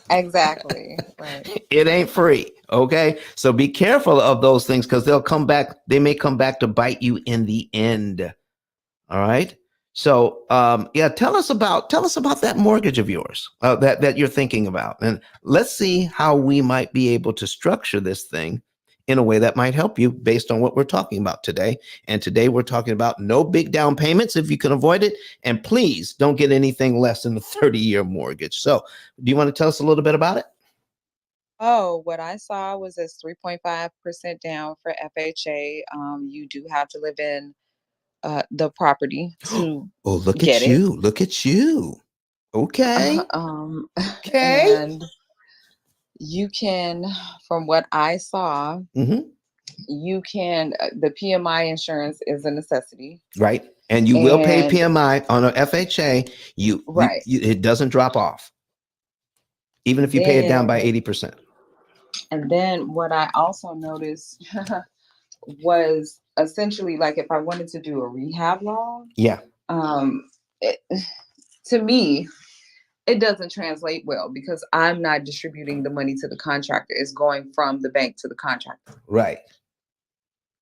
Exactly. Right. It ain't free. Okay. So be careful of those things because they may come back to bite you in the end. All right. So yeah, tell us about that mortgage of yours that you're thinking about. And let's see how we might be able to structure this thing in a way that might help you based on what we're talking about today. And today we're talking about no big down payments if you can avoid it. And please don't get anything less than a 30-year mortgage. So do you want to tell us a little bit about it? Oh, what I saw was this 3.5% down for FHA. You do have to live in the property to Oh, look get at it. you. Look at you. Okay. Um, Okay. and you can, from what I saw, Hmm. you can, the PMI insurance is a necessity. Right. And you will pay And PMI on a FHA. right. It doesn't drop off, even if you pay it down by Then, 80%. and then what I also noticed was essentially like if I wanted to do a rehab loan, Yeah. um, it, to me, it doesn't translate well because I'm not distributing the money to the contractor. It's going from the bank to the contractor. Right.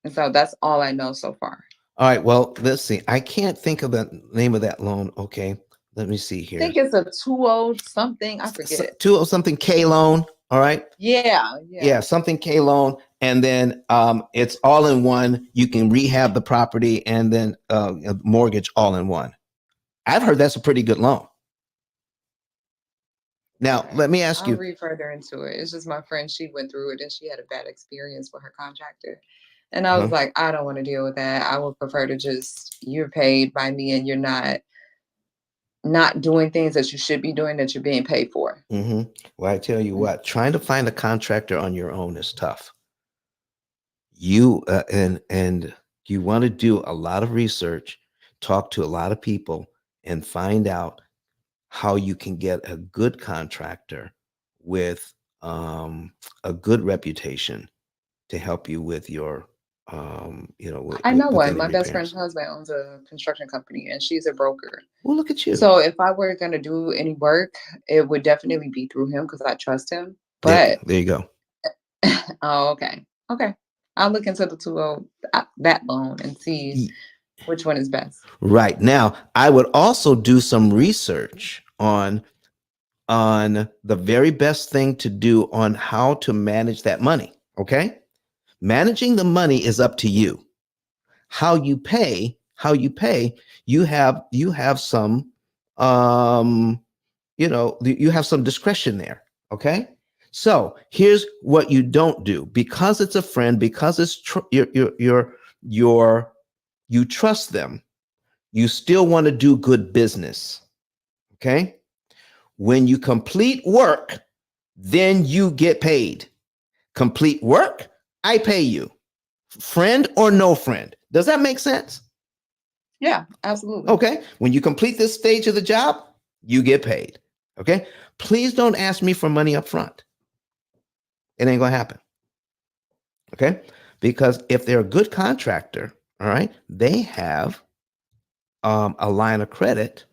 And so that's all I know so far. All right. Well, let's see. I can't think of the name of that loan. Okay. Let me see I here. think it's a 20 something. I forget. Two or something K loan. All right. Yeah, yeah. Yeah. Something K loan. And then it's all in one. You can rehab the property and then a mortgage all in one. I've heard that's a pretty good loan. Now, Okay. let me ask I'll you. read further into it. It's just my friend, she went through it and she had a bad experience with her contractor. And I was Uh-huh. like, I don't want to deal with that. I would prefer to just, you're paid by me and you're not doing things that you should be doing that you're being paid for. Hmm. Well, I tell you what, trying to find a contractor on your own is tough. You and you want to do a lot of research, talk to a lot of people, and find out how you can get a good contractor with a good reputation to help you with your I know with one. any My best friend's repairs. husband owns a construction company and she's a broker. Well, look at you. So if I were going to do any work, it would definitely be through him because I trust him. There, But there you go. oh, okay. Okay. I'll look into the 20 that loan and see Y- which one is best. Right now, I would also do some research on the very best thing to do on how to manage that money. Okay. Managing the money is up to you. How you pay, you have some you have some discretion there. Okay. So here's what you don't do because it's a friend, because it's your you trust them, you still want to do good business. Okay. When you complete work, then you get paid. Complete work, I pay you. Friend or no friend. Does that make sense? Yeah, absolutely. Okay. When you complete this stage of the job, you get paid. Okay. Please don't ask me for money up front. It ain't going to happen. Okay. Because if they're a good contractor, all right, they have a line of credit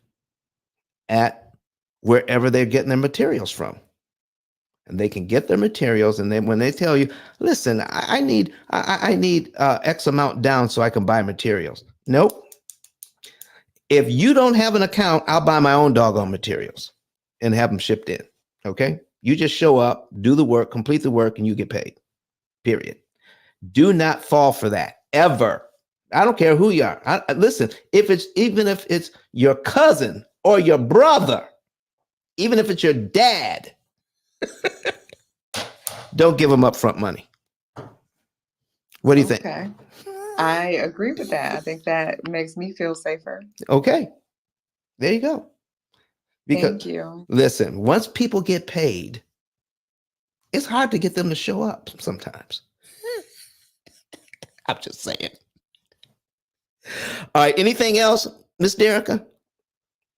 at wherever they're getting their materials from. And they can get their materials, and then when they tell you, listen, I need X amount down so I can buy materials. Nope. If you don't have an account, I'll buy my own doggone materials and have them shipped in. Okay. You just show up, do the work, complete the work, and you get paid. Period. Do not fall for that ever. I don't care who you are. Listen, even if it's your cousin or your brother, even if it's your dad, don't give them upfront money. What do you think? Okay. I agree with that. I think that makes me feel safer. Okay. There you go. Because Thank you. listen, once people get paid, it's hard to get them to show up sometimes. I'm just saying. All right. Anything else, Miss Derica?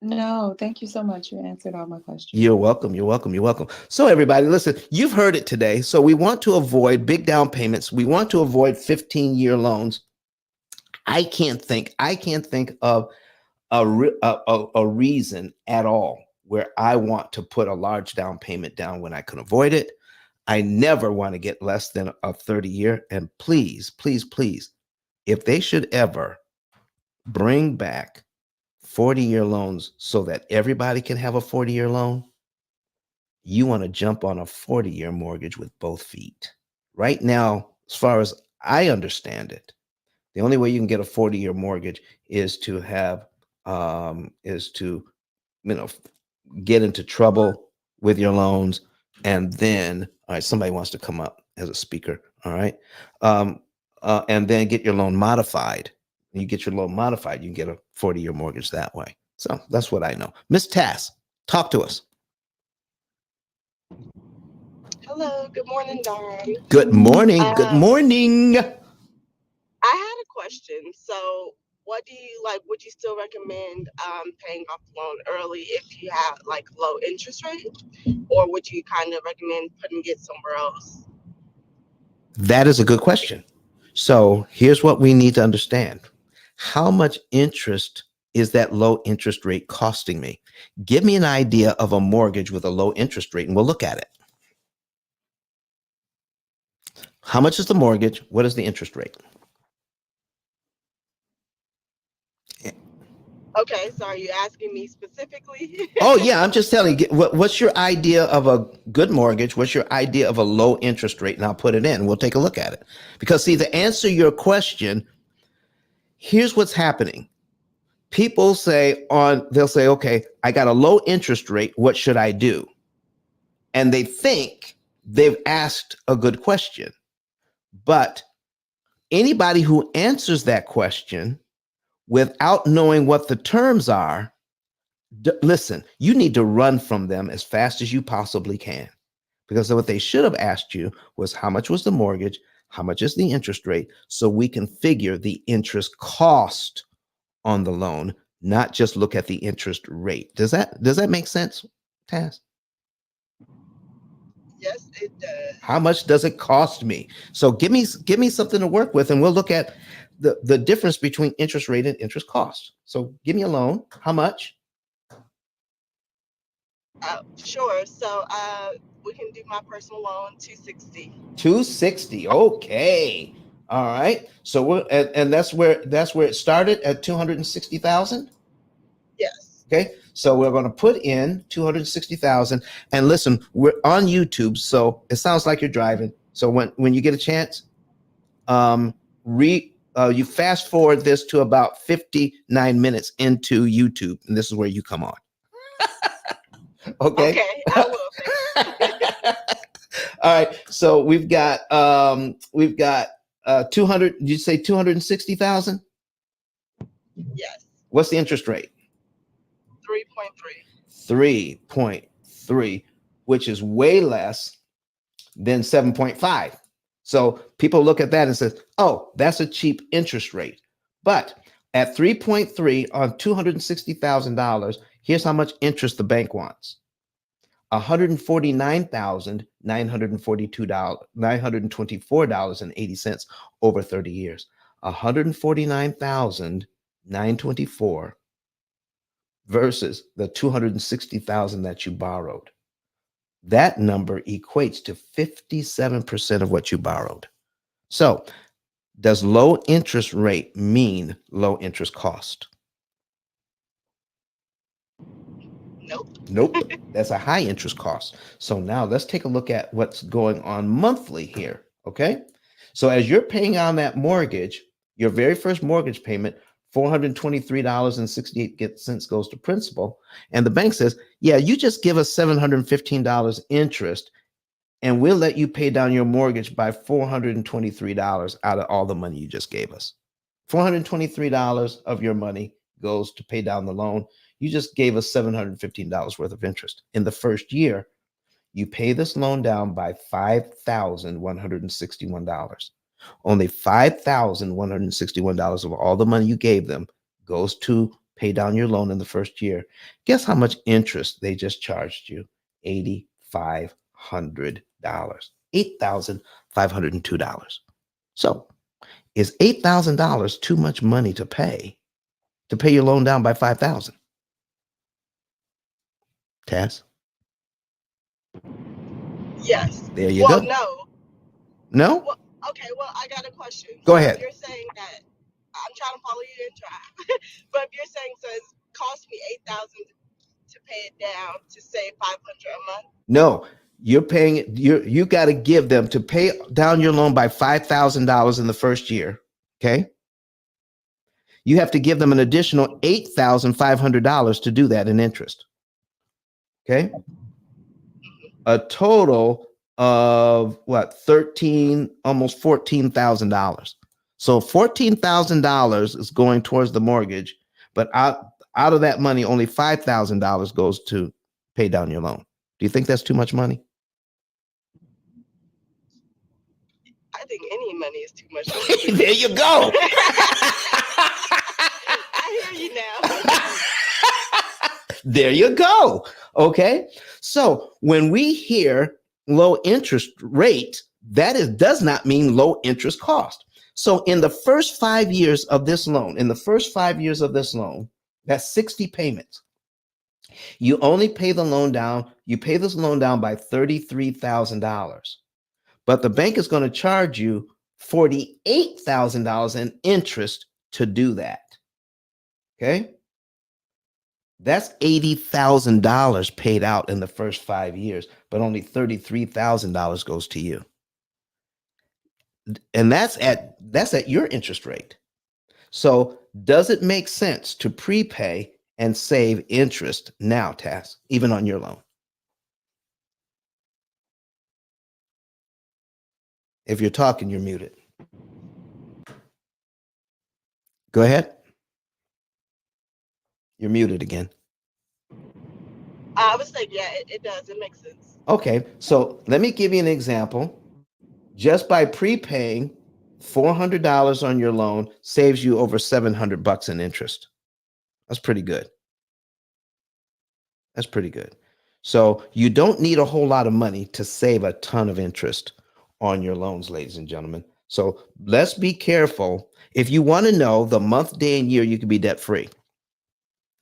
No, thank you so much. You answered all my questions. You're welcome. You're welcome. You're welcome. So, everybody, listen, you've heard it today. So, we want to avoid big down payments. We want to avoid 15-year loans. I can't think of a reason at all where I want to put a large down payment down when I can avoid it. I never want to get less than a 30-year. And please, please, please, if they should ever bring back 40-year loans so that everybody can have a 40-year loan, you want to jump on a 40-year mortgage with both feet. Right now, as far as I understand it, the only way you can get a 40-year mortgage is to have is to you know get into trouble with your loans, and then all right, somebody wants to come up as a speaker. All right, um, and then get your loan modified. You get your loan modified, you can get a 40-year mortgage that way. So that's what I know. Miss Tass, talk to us. Hello, good morning, Don. Good morning. Good Um, morning. I had a question. So, what do you like? Would you still recommend paying off the loan early if you have like low interest rate, or would you kind of recommend putting it somewhere else? That is a good question. So here's what we need to understand. How much interest is that low interest rate costing me? Give me an idea of a mortgage with a low interest rate and we'll look at it. How much is the mortgage? What is the interest rate? Okay, so are you asking me specifically? Oh, yeah, I'm just telling you, what's your idea of a good mortgage? What's your idea of a low interest rate? And I'll put it in. We'll take a look at it. Because, see, to answer your question, here's what's happening. People say they'll say, okay, I got a low interest rate. What should I do? And they think they've asked a good question. But anybody who answers that question without knowing what the terms are, listen, you need to run from them as fast as you possibly can. Because what they should have asked you was how much was the mortgage? How much is the interest rate? So we can figure the interest cost on the loan, not just look at the interest rate. Does that make sense, Taz? Yes, it does. How much does it cost me? So give me something to work with, and we'll look at the difference between interest rate and interest cost. So give me a loan. How much? Sure. So, we can do my personal loan, 260. 260. Okay. All right. So and that's where it started at 260,000. Yes. Okay. So we're going to put in 260,000. And listen, we're on YouTube, so it sounds like you're driving. So when you get a chance, um, you fast forward this to about 59 minutes into YouTube, and this is where you come on. Okay. Okay, I will. Thank All right. So we've got 200. Did you say 260,000? you. Yes, What's the interest rate? 3.3. 3.3, which is way less than 7.5. So people look at that and says, "Oh, that's a cheap interest rate." But at 3.3 on $260,000, here's how much interest the bank wants. $149,942, $924.80 over 30 years. 149,924 versus the 260,000 that you borrowed. That number equates to 57% of what you borrowed. So, does low interest rate mean low interest cost? Nope. Nope. That's a high interest cost. So now let's take a look at what's going on monthly here. Okay. So as you're paying on that mortgage, your very first mortgage payment, $423.68 goes to principal. And the bank says, yeah, you just give us $715 interest and we'll let you pay down your mortgage by $423 out of all the money you just gave us. $423 of your money goes to pay down the loan. You just gave us $715 worth of interest. In the first year, you pay this loan down by $5,161. Only $5,161 of all the money you gave them goes to pay down your loan in the first year. Guess how much interest they just charged you? $8,500. $8,502. So is $8,000 too much money to pay your loan down by 5,000? Tess, Yes. there you Well, go. no. No? Well, okay. Well, I got a question. Go So if ahead. you're saying that, I'm trying to follow you and try. But if you're saying so, it's cost me 8,000 to pay it down to save 500 a month. No. you're paying you got to give them to pay down your loan by $5,000 in the first year. Okay. You have to give them an additional $8,500 to do that in interest. Okay. A total of what, 13, almost $14,000. So $14,000 is going towards the mortgage, but out of that money, only $5,000 goes to pay down your loan. Do you think that's too much money? I think any money is too much money. There you go. I hear you now. There you go. Okay. So when we hear low interest rate, that does not mean low interest cost. So in the first 5 years of this loan, that's 60 payments. You only pay the loan down. You pay this loan down by $33,000, but the bank is going to charge you $48,000 in interest to do that. Okay. That's $80,000 paid out in the first 5 years, but only $33,000 goes to you. And that's at your interest rate. So does it make sense to prepay and save interest now, Taz, even on your loan? If you're talking, you're muted. Go ahead. You're muted again. I was like, yeah, it does. It makes sense. Okay, so let me give you an example. Just by prepaying $400 on your loan saves you over $700 in interest. That's pretty good. That's pretty good. So you don't need a whole lot of money to save a ton of interest on your loans, ladies and gentlemen. So let's be careful. If you want to know the month, day, and year you can be debt free,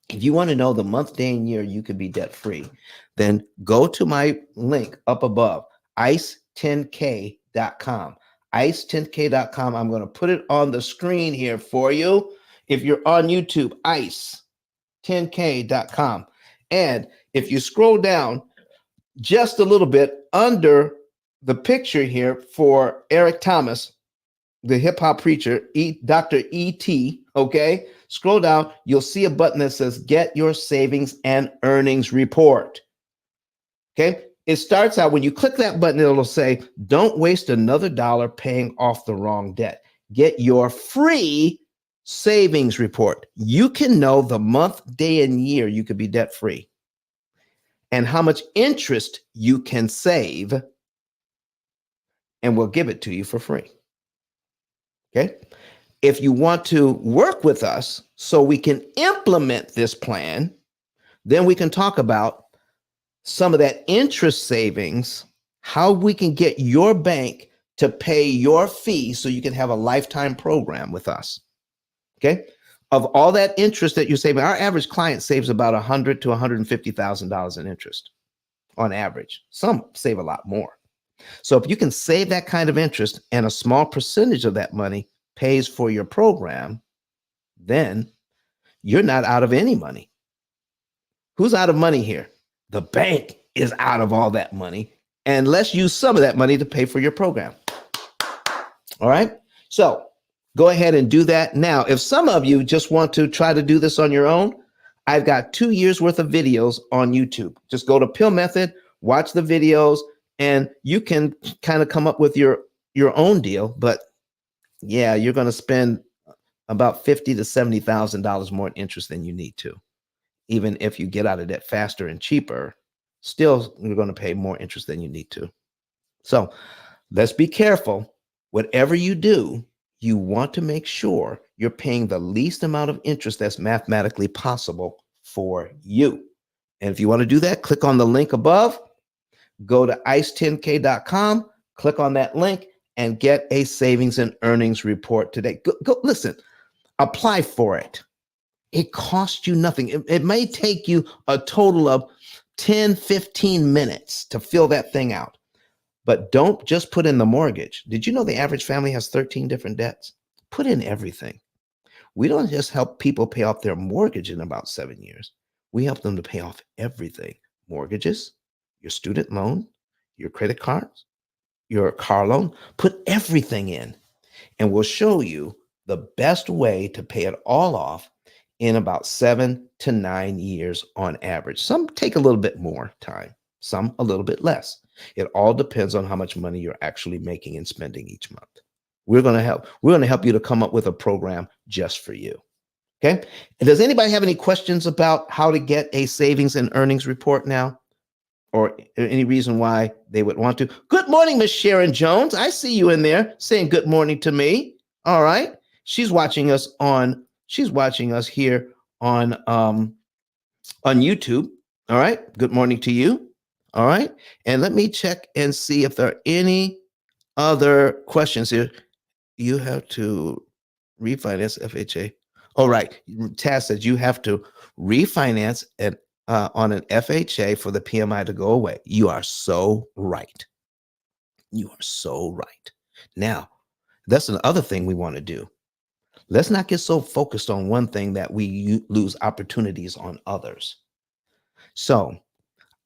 if you want to know the month, day, and year you could be debt free, then go to my link up above, ice10k.com. ice10k.com. I'm going to put it on the screen here for you. If you're on YouTube, ice10k.com. And if you scroll down just a little bit under the picture here for Eric Thomas, the hip hop preacher, Dr. E.T., okay? Scroll down, you'll see a button that says Get Your Savings and Earnings Report. Okay? It starts out, when you click that button, it'll say, don't waste another dollar paying off the wrong debt. Get your free savings report. You can know the month, day, and year you could be debt free and how much interest you can save, and we'll give it to you for free. Okay? If you want to work with us so we can implement this plan, then we can talk about some of that interest savings, how we can get your bank to pay your fee so you can have a lifetime program with us. Okay? Of all that interest that you're saving, our average client saves about $100,000 to $150,000 in interest on average. Some save a lot more. So if you can save that kind of interest and a small percentage of that money pays for your program, then you're not out of any money. Who's out of money here? The bank is out of all that money, and let's use some of that money to pay for your program. All right. So go ahead and do that. Now, if some of you just want to try to do this on your own, I've got 2 years worth of videos on YouTube. Just go to P.I.L.L Method, watch the videos, and you can kind of come up with your own deal. But yeah, you're going to spend about $50,000 to $70,000 more in interest than you need to. Even if you get out of debt faster and cheaper, still you're going to pay more interest than you need to. So let's be careful. Whatever you do, you want to make sure you're paying the least amount of interest that's mathematically possible for you. And if you want to do that, click on the link above, go to ice10k.com, click on that link, and get a savings and earnings report today. Go listen, apply for it. It costs you nothing. It may take you a total of 10, 15 minutes to fill that thing out. But don't just put in the mortgage. Did you know the average family has 13 different debts? Put in everything. We don't just help people pay off their mortgage in about 7 years. We help them to pay off everything. Mortgages, your student loan, your credit cards, your car loan, put everything in, and we'll show you the best way to pay it all off in about 7 to 9 years on average. Some take a little bit more time, some a little bit less. It all depends on how much money you're actually making and spending each month. We're going to help. We're going to help you to come up with a program just for you. Okay. And does anybody have any questions about how to get a savings and earnings report now? Or any reason why they would want to? Good morning, Miss Sharon Jones. I see you in there saying good morning to me. All right. She's watching us here on YouTube. All right. Good morning to you. All right. And let me check and see if there are any other questions here. You have to refinance FHA. All right. Taz says you have to refinance on an FHA for the PMI to go away. You are so right. You are so right. Now, that's another thing we want to do. Let's not get so focused on one thing that we lose opportunities on others. So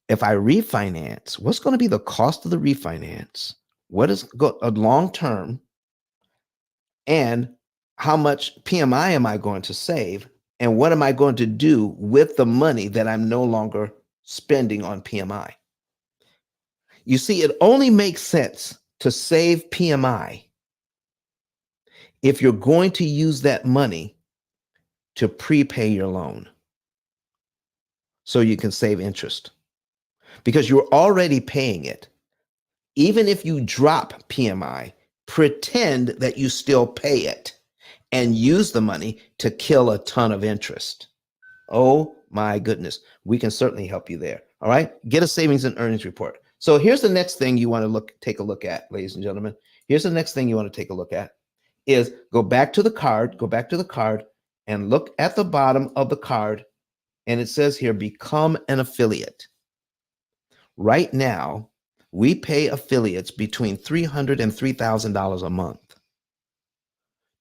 if I refinance, what's going to be the cost of the refinance? What is a long term? And how much PMI am I going to save? And what am I going to do with the money that I'm no longer spending on PMI? You see, it only makes sense to save PMI if you're going to use that money to prepay your loan so you can save interest because you're already paying it. Even if you drop PMI, pretend that you still pay it and use the money to kill a ton of interest. Oh my goodness. We can certainly help you there. All right. Get a savings and earnings report. So here's the next thing you want to take a look at, ladies and gentlemen. Here's the next thing you want to take a look at is go back to the card and look at the bottom of the card. And it says here, become an affiliate. Right now, we pay affiliates between $300 and $3,000 a month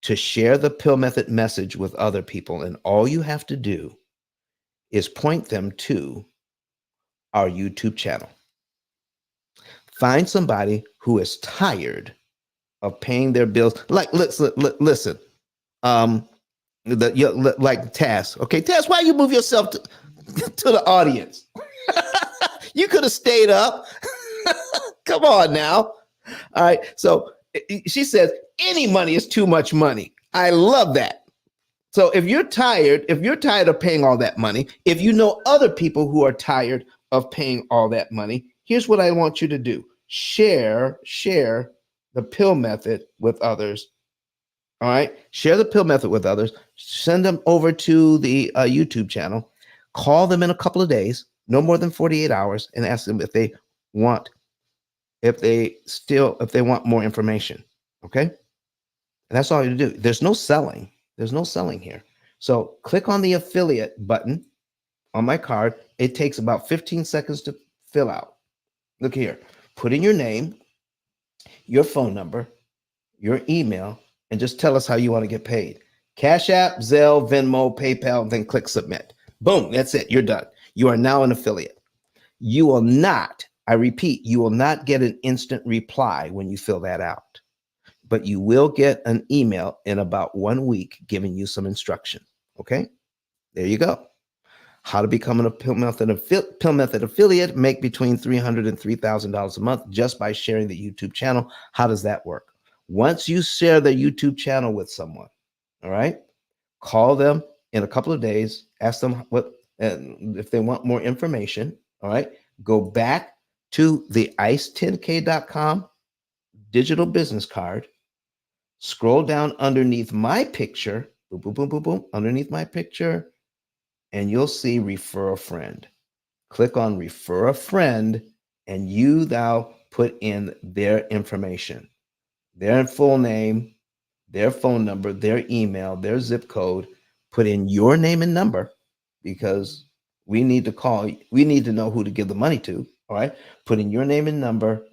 to share the P.I.L.L method message with other people. And all you have to do is point them to our YouTube channel. Find somebody who is tired of paying their bills. Like, listen, like Taz. Okay, Taz, why you move yourself to the audience? You could have stayed up. Come on now. All right. So she says, any money is too much money. I love that. So if you're tired of paying all that money, if you know other people who are tired of paying all that money, here's what I want you to do. Share the P.I.L.L method with others. All right. Share the P.I.L.L method with others. Send them over to the YouTube channel. Call them in a couple of days, no more than 48 hours, and ask them if they want more information. Okay. And that's all you do. There's no selling. There's no selling here. So click on the affiliate button on my card. It takes about 15 seconds to fill out. Look here. Put in your name, your phone number, your email, and just tell us how you want to get paid. Cash App, Zelle, Venmo, PayPal, then click submit. Boom, that's it. You're done. You are now an affiliate. You will not, I repeat, you will not get an instant reply when you fill that out, but you will get an email in about 1 week giving you some instruction. Okay, there you go. How to become a P.I.L.L method affiliate, make between $300 and $3,000 a month just by sharing the YouTube channel. How does that work? Once you share the YouTube channel with someone, all right, call them in a couple of days, ask them if they want more information. All right, go back to the ice10k.com digital business card, scroll down underneath my picture, boom, boom, boom, boom, boom, underneath my picture, and you'll see refer a friend. Click on refer a friend, and thou put in their information, their full name, their phone number, their email, their zip code. Put in your name and number because we need to know who to give the money to. All right. Put in your name and number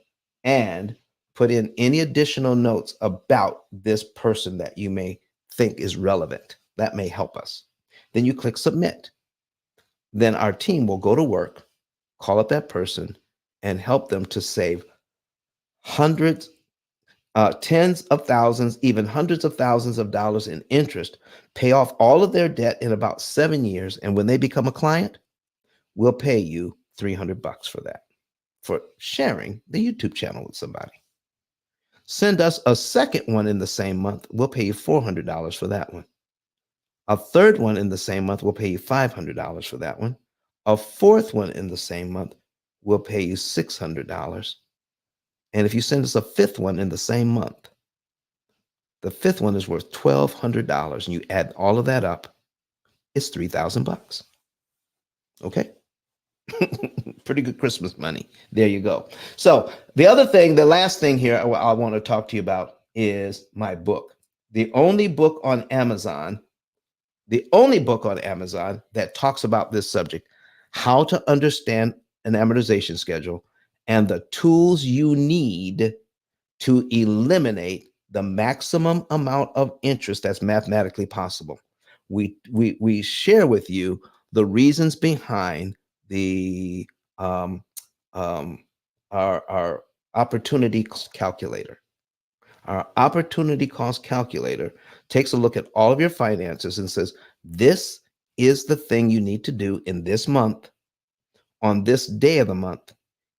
and put in any additional notes about this person that you may think is relevant. That may help us. Then you click submit. Then our team will go to work, call up that person, and help them to save hundreds, tens of thousands, even hundreds of thousands of dollars in interest, pay off all of their debt in about 7 years. And when they become a client, we'll pay you $300 for that, for sharing the YouTube channel with somebody. Send us a second one in the same month. We'll pay you $400 for that one. A third one in the same month, we'll pay you $500 for that one. A fourth one in the same month, we'll pay you $600. And if you send us a fifth one in the same month, the fifth one is worth $1,200. And you add all of that up, it's $3,000. Okay. Pretty good Christmas money. There you go. So the other thing, the last thing here I want to talk to you about is my book. The only book on Amazon that talks about this subject, how to understand an amortization schedule and the tools you need to eliminate the maximum amount of interest that's mathematically possible. We share with you the reasons behind the um, our opportunity cost calculator. Our opportunity cost calculator takes a look at all of your finances and says, this is the thing you need to do in this month, on this day of the month.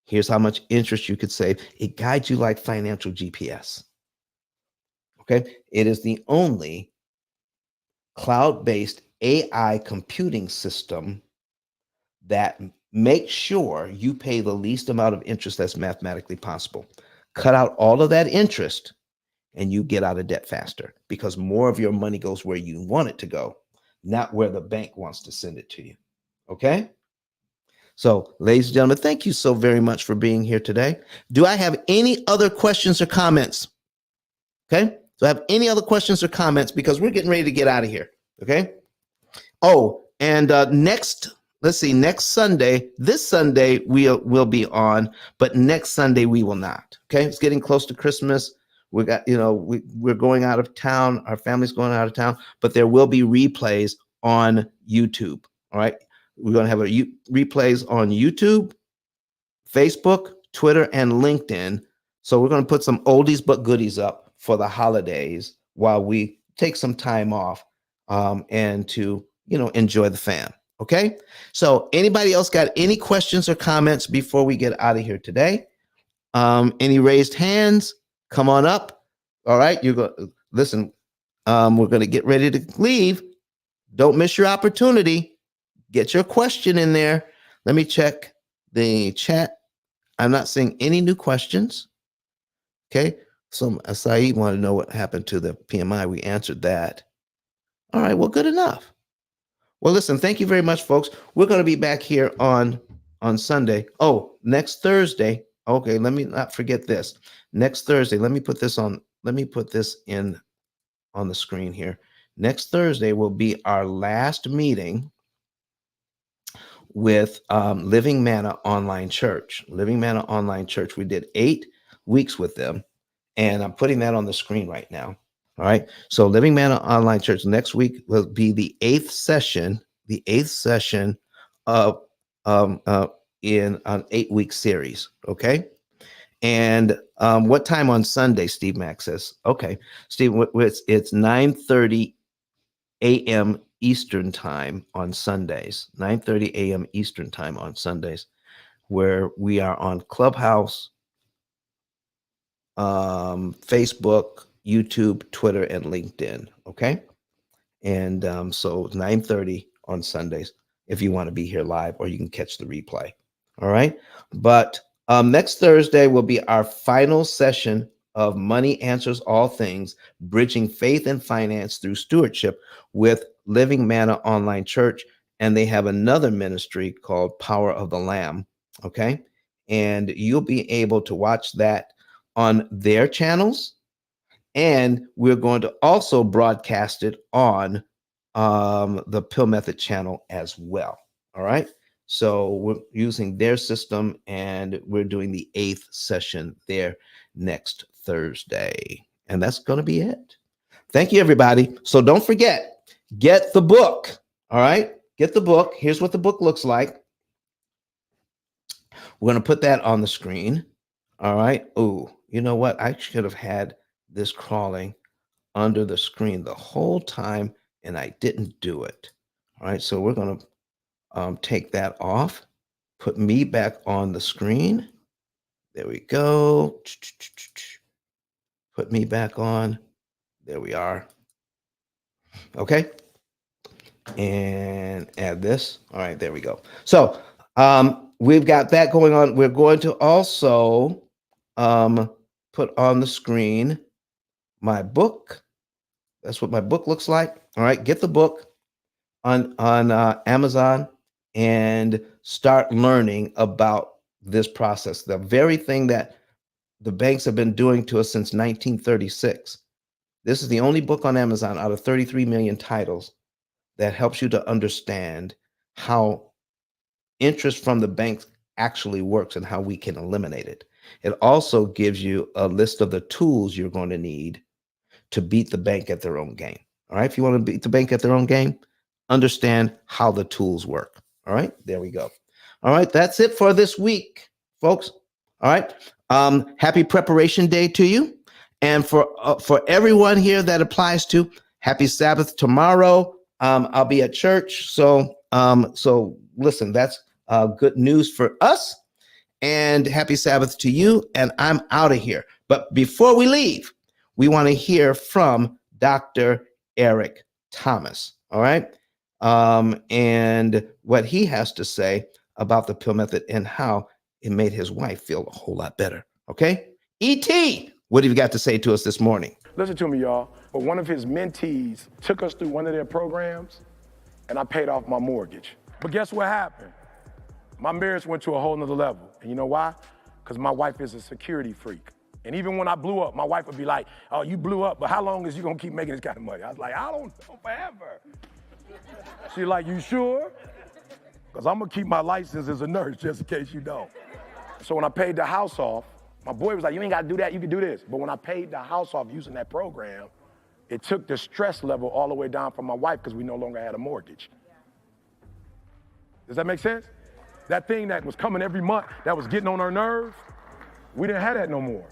Here's how much interest you could save. It guides you like financial GPS. Okay. It is the only cloud-based AI computing system that makes sure you pay the least amount of interest that's mathematically possible. Cut out all of that interest and you get out of debt faster, because more of your money goes where you want it to go, not where the bank wants to send it to you. Okay? So, ladies and gentlemen, thank you so very much for being here today. Do I have any other questions or comments? Okay? Do I have any other questions or comments? Because we're getting ready to get out of here. Okay? Oh, and next Sunday, this Sunday we'll be on, but next Sunday we will not. Okay? It's getting close to Christmas. We got, we're going out of town. Our family's going out of town, but there will be replays on YouTube. All right. We're going to have replays on YouTube, Facebook, Twitter, and LinkedIn. So we're going to put some oldies but goodies up for the holidays while we take some time off and to, enjoy the fam. Okay. So anybody else got any questions or comments before we get out of here today? Any raised hands? Come on up. All right. Listen, we're going to get ready to leave. Don't miss your opportunity. Get your question in there. Let me check the chat. I'm not seeing any new questions. Okay. So Saeed wanted to know what happened to the PMI. We answered that. All right. Well, good enough. Well, listen, thank you very much, folks. We're going to be back here on Sunday. Oh, next Thursday. Okay. Let me not forget this. Next Thursday, let me put this in on the screen here. Next Thursday will be our last meeting with Living Manna Online Church. Living Manna Online Church. We did 8 weeks with them, and I'm putting that on the screen right now. All right. So Living Manna Online Church next week will be the 8th session. The 8th session of in an 8-week series. Okay. And what time on Sunday? Steve Mack says. Okay, Steve, it's 9:30 a.m. Eastern time on Sundays. 9:30 a.m. Eastern time on Sundays, where we are on Clubhouse, Facebook, YouTube, Twitter, and LinkedIn. Okay, and so 9:30 on Sundays if you want to be here live, or you can catch the replay. All right, but next Thursday will be our final session of Money Answers All Things, Bridging Faith and Finance Through Stewardship with Living Manna Online Church. And they have another ministry called Power of the Lamb. Okay. And you'll be able to watch that on their channels. And we're going to also broadcast it on the P.I.L.L Method channel as well. All right. So we're using their system, and we're doing the 8th session there next Thursday. And that's going to be it. Thank you, everybody. So don't forget, get the book. All right. Get the book. Here's what the book looks like. We're going to put that on the screen. All right. Oh, you know what? I should have had this crawling under the screen the whole time, and I didn't do it. All right. So we're going to take that off, put me back on the screen. There we go. Put me back on. There we are. Okay. And add this. All right, there we go. So we've got that going on. We're going to also put on the screen my book. That's what my book looks like. All right, get the book on Amazon and start learning about this process. The very thing that the banks have been doing to us since 1936. This is the only book on Amazon out of 33 million titles that helps you to understand how interest from the banks actually works and how we can eliminate it. It also gives you a list of the tools you're going to need to beat the bank at their own game. All right. If you want to beat the bank at their own game, understand how the tools work. All right. There we go. All right. That's it for this week, folks. All right. Happy preparation day to you. And for everyone here that applies to, happy Sabbath tomorrow. I'll be at church. So listen, that's good news for us. And happy Sabbath to you. And I'm out of here. But before we leave, we want to hear from Dr. Eric Thomas. All right. And what he has to say about the pill method and how it made his wife feel a whole lot better. Okay. E.T., what have you got to say to us this morning? Listen to me, y'all. But one of his mentees took us through one of their programs, and I paid off my mortgage. But guess what happened? My marriage went to a whole nother level. And you know why? Because my wife is a security freak. And even when I blew up, my wife would be like, oh, you blew up, but how long is you gonna keep making this kind of money? I was like, I don't know, forever. She's like, you sure? Because I'm gonna keep my license as a nurse just in case you don't. So when I paid the house off, my boy was like, you ain't gotta do that, you can do this. But when I paid the house off using that program, it took the stress level all the way down for my wife because we no longer had a mortgage. Does that make sense? That thing that was coming every month, that was getting on her nerves, we didn't have that no more.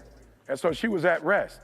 And so she was at rest.